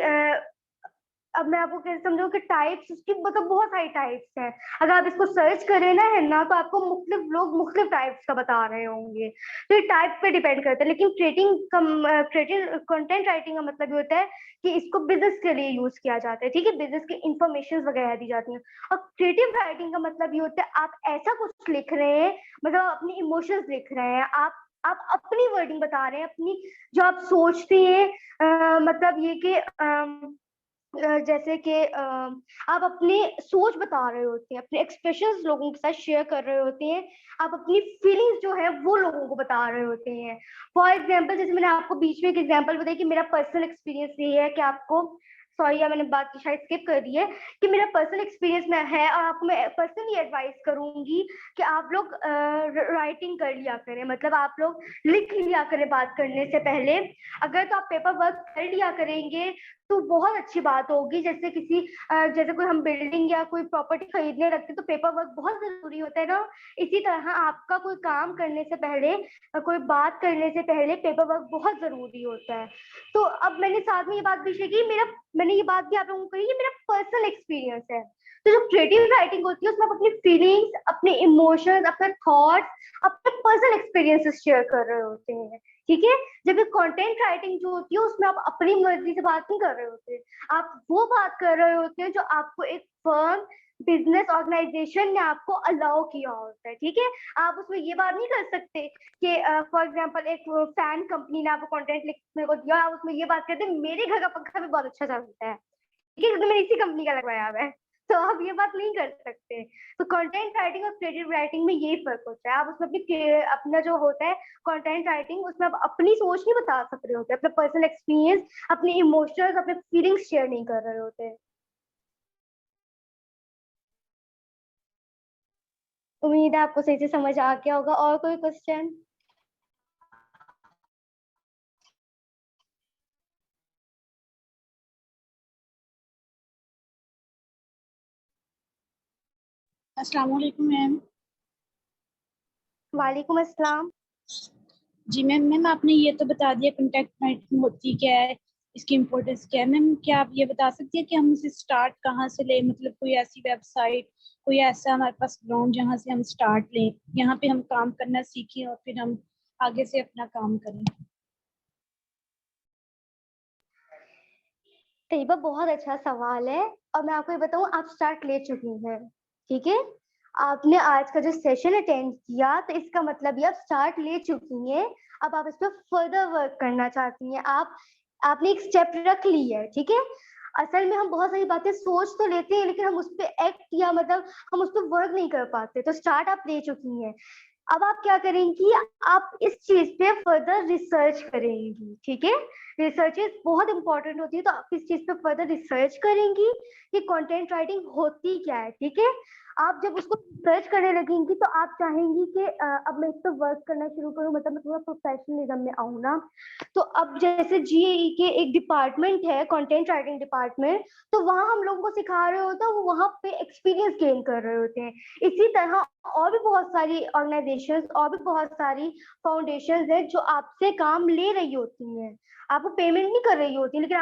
अब मैं आपको कैसे समझाऊँ कि टाइप्स उसकी मतलब बहुत सारी टाइप्स हैं। अगर आप इसको सर्च करें ना है ना, तो आपको मुख्तलिफ लोग मुख्तलिफ टाइप्स का बता रहे होंगे। तो ये टाइप पे डिपेंड करता है। लेकिन क्रिएटिव कंटेंट राइटिंग का मतलब ये होता है कि इसको बिज़नेस के लिए यूज़ किया जाता है, ठीक है? बिज़नेस की इन्फॉर्मेशंस वगैरह दी जाती हैं। और क्रिएटिव राइटिंग का मतलब ये होता है आप ऐसा कुछ लिख रहे हैं, मतलब आप अपनी इमोशंस लिख रहे हैं, आप अपनी वर्डिंग बता रहे हैं, अपनी जो आप सोचते हैं, मतलब ये कि जैसे कि आप अपनी सोच बता रहे होते हैं, अपने एक्सप्रेशंस लोगों के साथ शेयर कर रहे होते हैं, आप अपनी फीलिंग्स जो है वो लोगों को बता रहे होते हैं। फॉर एग्जांपल जैसे मैंने आपको बीच में एक एग्जांपल बताई कि मेरा पर्सनल एक्सपीरियंस ये है कि आपको सॉरी या मैंने बात की शायद स्किप कर दी है कि मेरा पर्सनल एक्सपीरियंस में है और आपको मैं पर्सनली एडवाइस करूंगी कि आप लोग राइटिंग कर लिया करें, मतलब आप लोग लिख लिया करें बात करने से पहले। अगर तो आप पेपर वर्क कर लिया करेंगे तो बहुत अच्छी बात होगी। जैसे जैसे कोई हम बिल्डिंग या कोई प्रॉपर्टी खरीदने लगते हैं तो पेपर वर्क बहुत जरूरी होता है ना। इसी तरह आपका कोई काम करने से पहले, कोई बात करने से पहले पेपर वर्क बहुत जरूरी होता है। तो अब मैंने साथ में ये बात भी शेयर की, मैंने ये बात भी आप लोगों को कही, ये मेरा पर्सनल एक्सपीरियंस है। तो जो क्रिएटिव राइटिंग होती है उसमें आप अपनी फीलिंग्स, अपने इमोशंस, अपने थॉट्स, अपने पर्सनल एक्सपीरियंसेस शेयर कर रहे होते हैं, ठीक है? जब कंटेंट राइटिंग जो होती है उसमें आप अपनी मर्जी से बात नहीं कर रहे होते, आप वो बात कर रहे होते हैं जो आपको एक फर्म, बिजनेस ऑर्गेनाइजेशन ने आपको अलाउ किया होता है, ठीक है? आप उसमें ये बात नहीं कर सकते कि फॉर एग्जांपल एक फैन कंपनी ने आपको कंटेंट लिखने को दिया, आप उसमें ये बात करते हैं मेरे घर का पंखा भी बहुत अच्छा चलता है, ठीक है? क्योंकि मैंने इसी कंपनी का लगवाया हुआ है। तो आप ये बात नहीं कर सकते। तो कंटेंट राइटिंग और क्रिएटिव राइटिंग में यही फर्क होता है। आप उसमें अपना जो होता है कंटेंट राइटिंग, उसमें आप अपनी सोच नहीं बता सक रहे होते, अपना पर्सनल एक्सपीरियंस, अपने इमोशंस, अपने फीलिंग्स शेयर नहीं कर रहे होते। उम्मीद है आपको सही से समझ आ गया होगा। और कोई क्वेश्चन? अस्सलाम वालेकुम मैम। वालेकुम अस्सलाम। जी मैम आपने ये तो बता दिया कंटेंट राइटिंग होती क्या है, इसकी इम्पोर्टेंस क्या है। मैम क्या आप ये बता सकती है कि हम इसे स्टार्ट कहाँ से लें, मतलब कोई ऐसी वेबसाइट, कोई ऐसा हमारे पास ग्राउंड जहाँ से हम स्टार्ट लें, यहाँ पे हम काम करना सीखें और फिर हम आगे से अपना काम करें। तैयबा बहुत अच्छा सवाल है और मैं आपको ये बताऊं, आप स्टार्ट ले चुकी हैं, ठीक है? आपने आज का जो सेशन अटेंड किया तो इसका मतलब ये आप स्टार्ट ले चुकी हैं। अब आप इस पर फर्दर वर्क करना चाहती हैं। आपने एक स्टेप रख ली है, ठीक है? असल में हम बहुत सारी बातें सोच तो लेते हैं लेकिन हम उस पर एक्ट या मतलब हम उस पर वर्क नहीं कर पाते। तो स्टार्ट आप ले चुकी हैं। अब आप क्या करेंगी, आप इस चीज पे फर्दर रिसर्च करेंगी, ठीक है? रिसर्चेस बहुत इंपॉर्टेंट होती है, तो आप इस चीज पे फर्दर रिसर्च करेंगी कि कंटेंट राइटिंग होती क्या है, ठीक है? आप जब उसको रिसर्च करने लगेंगी तो आप चाहेंगी कि अब मैं इस पे वर्क करना शुरू करूं, मतलब मैं थोड़ा प्रोफेशनलिज्म में आऊं ना। तो अब जैसे जीएई के एक डिपार्टमेंट है, कंटेंट राइटिंग डिपार्टमेंट, तो वहां हम लोगों को सिखा रहे होते हैं, वो वहां पे एक्सपीरियंस गेन कर रहे होते हैं। इसी तरह और भी बहुत सारी ऑर्गेनाइजेशंस और भी बहुत सारी फाउंडेशंस है जो आपसे काम ले रही होती हैं। आपको पेमेंट नहीं कर रही होती, लेकिन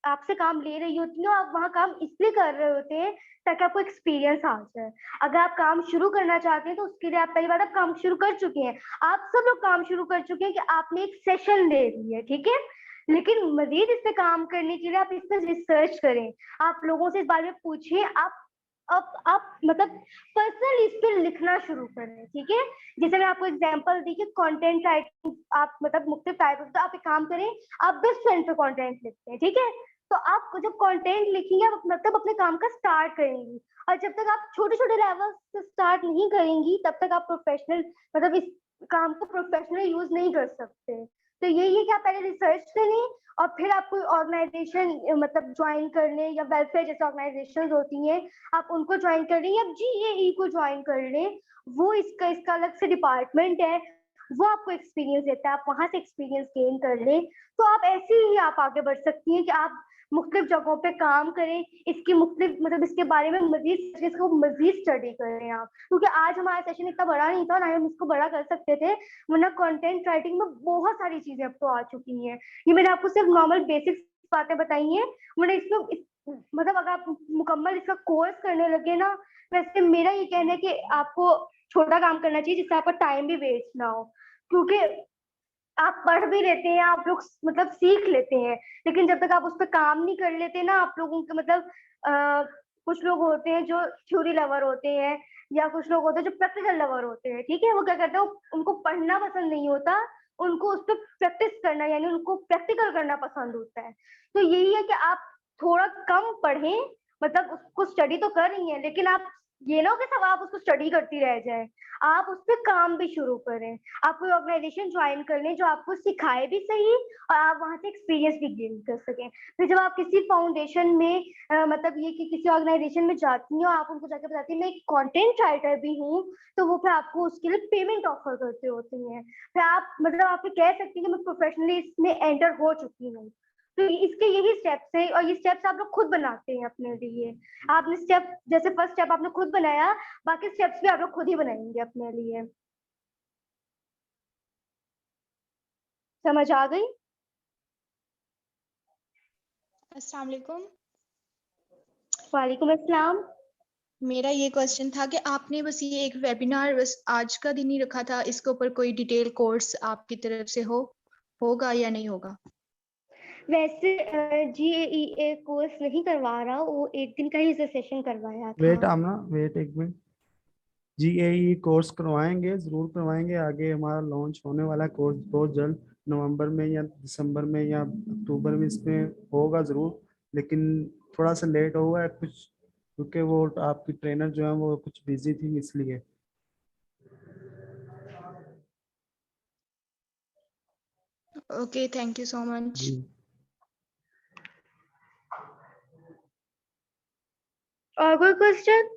आपसे काम ले रही होती है। और आप वहाँ काम इसलिए कर रहे होते हैं ताकि आपको एक्सपीरियंस आ जाए। अगर आप काम शुरू करना चाहते हैं तो उसके लिए आप पहली बात, आप काम शुरू कर चुके हैं। आप सब लोग काम शुरू कर चुके हैं कि आपने एक सेशन ले ली है, ठीक है? लेकिन मजीद इस पे काम करने के लिए आप इस पे रिसर्च करें, आप लोगों से इस बारे में पूछें, आप मतलब पर्सनल इस पे लिखना शुरू करें, ठीक है। जैसे मैं आपको एग्जांपल दी कि कंटेंट राइटिंग आप मतलब मुख्तलिफ टाइप, तो आप एक काम करें, आप बेस्ट फ्रेंड पे कंटेंट लिखते हैं, ठीक है। तो आप जब कंटेंट लिखेंगे आप मतलब अपने काम का स्टार्ट करेंगी, और जब तक आप छोटे छोटे लेवल से स्टार्ट नहीं करेंगी तब तक आप प्रोफेशनल मतलब इस काम को प्रोफेशनल यूज नहीं कर सकते। तो यही है कि आप पहले रिसर्च करें और फिर आप कोई ऑर्गेनाइजेशन मतलब ज्वाइन कर लें, या वेलफेयर जैसे ऑर्गेनाइजेशन होती हैं आप उनको ज्वाइन कर लें, या जीएई को ज्वाइन कर लें। वो इसका इसका अलग से डिपार्टमेंट है, वो आपको एक्सपीरियंस देता है, आप वहां से एक्सपीरियंस गेन कर लें। तो आप ऐसे ही आप आगे बढ़ सकती हैं कि आप मुख्तलिफ जगहों पे काम करें, इसकी मुख्तलिफ मतलब इसके बारे में मजीद इसको मजीद स्टडी करें आप, क्योंकि आज हमारा सेशन इतना बड़ा नहीं था ना, हम इसको बड़ा कर सकते थे, वरना कंटेंट राइटिंग में बहुत सारी चीजें अब तो आ चुकी हैं। ये मैंने आपको सिर्फ नॉर्मल बेसिक्स बातें बताई हैं, वरना इसमें मतलब अगर आप मुकम्मल इसका कोर्स करने लगे ना, वैसे मेरा ये कहना है कि आपको छोटा काम करना चाहिए जिससे आपका टाइम भी वेस्ट ना हो, क्योंकि आप पढ़ भी लेते हैं, आप लोग मतलब सीख लेते हैं, लेकिन जब तक आप उस पर काम नहीं कर लेते ना, आप लोगों के मतलब कुछ लोग होते हैं जो थ्योरी लवर होते हैं, या कुछ लोग होते हैं जो प्रैक्टिकल लवर होते हैं, ठीक है। वो क्या करते हैं, उनको पढ़ना पसंद नहीं होता, उनको उस पर प्रैक्टिस करना यानी उनको प्रैक्टिकल करना पसंद होता है। तो यही है कि आप थोड़ा कम पढ़ें, मतलब उसको स्टडी तो कर रही हैं, लेकिन आप ये ना हो कि सब आप उसको स्टडी करती रह जाए, आप उस पर काम भी शुरू करें, आप कोई ऑर्गेनाइजेशन ज्वाइन कर लें जो आपको सिखाए भी सही और आप वहां से एक्सपीरियंस भी गेन कर सकें। फिर जब आप किसी फाउंडेशन में मतलब ये कि किसी ऑर्गेनाइजेशन में जाती हैं और आप उनको जाकर बताती हैं मैं एक कंटेंट राइटर भी हूँ, तो वो फिर आपको उसके लिए पेमेंट ऑफर करते होते हैं, फिर आप मतलब आप कह सकती हैं कि मैं प्रोफेशनली इसमें एंटर हो चुकी हूँ। तो इसके यही स्टेप्स हैं, और ये स्टेप्स आप लोग खुद बनाते हैं अपने लिए। आपने स्टेप जैसे फर्स्ट स्टेप आपने खुद बनाया, बाकी स्टेप्स भी आप लोग खुद ही बनाएंगे अपने लिए। समझ आ गई? अस्सलाम वालेकुम। वालेकुम अस्सलाम। मेरा ये क्वेश्चन था कि आपने बस ये एक वेबिनार बस आज का दिन ही रखा था, इसके ऊपर कोई डिटेल कोर्स आपकी तरफ से होगा या नहीं होगा? वैसे जीएईए कोर्स नहीं करवा रहा, वो एक दिन का ही सेशन करवाया था। वेट आमना, वेट एक मिनट। जीएई कोर्स करवाएंगे, ज़रूर करवाएंगे। आगे हमारा लॉन्च होने वाला कोर्स बहुत जल्द, नवंबर में या दिसंबर में या अक्टूबर में इसमें होगा ज़रूर, लेकिन थोड़ा सा लेट हुआ है कुछ, क्योंकि वो आपकी ट्रेनर जो है वो कुछ बिजी थी इसलिए। Okay, thank you so much. जी। और कोई क्वेश्चन?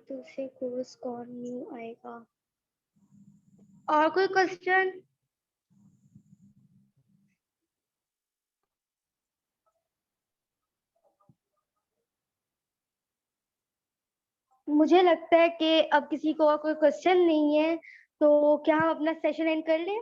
दूसरे कोर्स कौन न्यू आएगा? और कोई क्वेश्चन? मुझे लगता है कि अब किसी को और कोई क्वेश्चन नहीं है, तो क्या हम अपना सेशन एंड कर लें?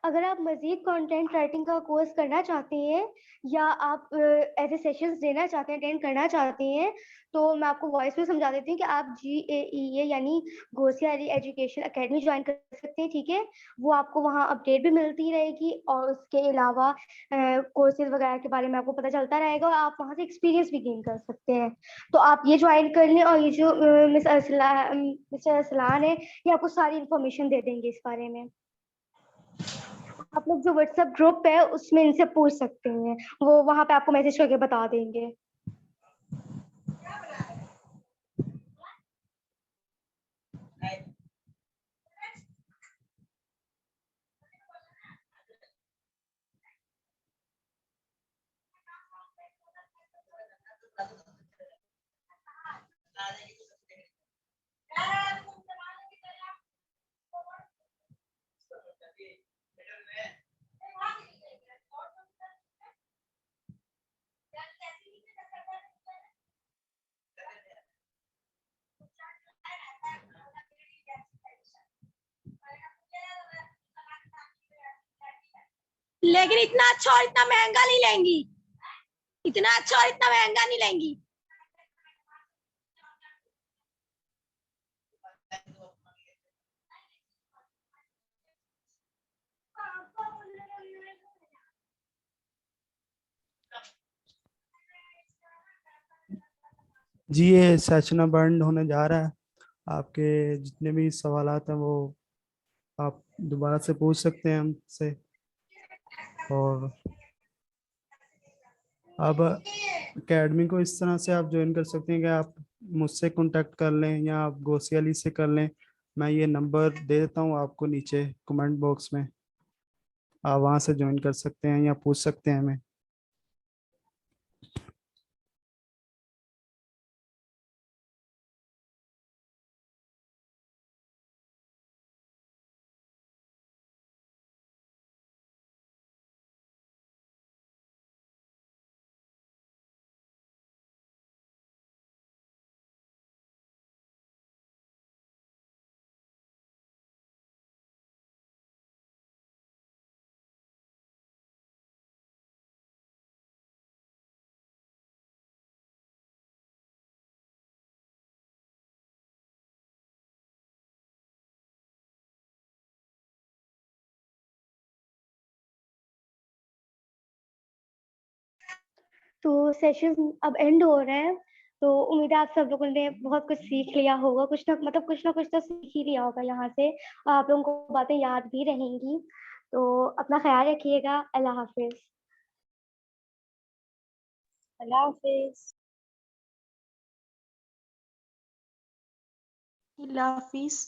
अगर आप मज़ीद कंटेंट राइटिंग का कोर्स करना चाहते हैं या आप ऐसे सेशंस देना चाहते हैं, अटेंड करना चाहते हैं, तो मैं आपको वॉइस में समझा देती हूँ कि आप GAEA यानी घोसिया एजुकेशन एकेडमी ज्वाइन कर सकते हैं, ठीक है? वो आपको वहाँ अपडेट भी मिलती रहेगी और उसके अलावा कोर्सेज वगैरह के बारे में आपको पता चलता रहेगा और आप वहाँ से एक्सपीरियंस भी गेन कर सकते हैं। तो आप ये ज्वाइन कर लें और ये जो मिस्टर अरसलान है, ये आपको सारी इन्फॉर्मेशन दे देंगे इस बारे में। आप लोग जो व्हाट्सएप ग्रुप है उसमें इनसे पूछ सकते हैं, वो वहाँ पे आपको मैसेज करके बता देंगे। लेकिन इतना अच्छा और इतना महंगा नहीं लेंगी, इतना अच्छा और इतना महंगा नहीं लेंगी। जी ये सेशन अब बंद होने जा रहा है। आपके जितने भी सवालात हैं वो आप दोबारा से पूछ सकते हैं हमसे, और अब एकेडमी को इस तरह से आप ज्वाइन कर सकते हैं कि आप मुझसे कांटेक्ट कर लें या आप गोसी अली से कर लें। मैं ये नंबर दे देता हूँ आपको नीचे कमेंट बॉक्स में, आप वहाँ से ज्वाइन कर सकते हैं या पूछ सकते हैं हमें। तो सेशन अब एंड हो रहे हैं, तो उम्मीद है आप सब लोगों ने बहुत कुछ सीख लिया होगा, कुछ ना कुछ तो सीख ही लिया होगा यहाँ से, और आप लोगों को बातें याद भी रहेंगी। तो अपना ख्याल रखिएगा। अल्लाह हाफिज। अल्लाह हाफिज। अल्लाह हाफिज।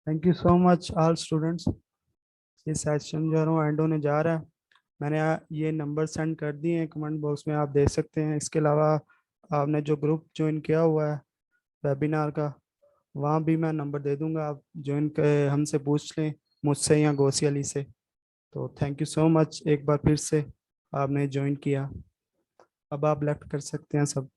Thank you so much all students. ये सेशन जो है वो एंड होने जा रहा है। मैंने ये नंबर सेंड कर दिए हैं कमेंट बॉक्स में, आप देख सकते हैं। इसके अलावा आपने जो ग्रुप ज्वाइन किया हुआ है वेबिनार का, वहाँ भी मैं नंबर दे दूंगा, आप ज्वाइन कर हमसे पूछ लें, मुझसे या गोसी अली से। तो थैंक यू सो मच एक बार फिर से आपने ज्वाइन किया। अब आप लेफ्ट कर सकते हैं सब।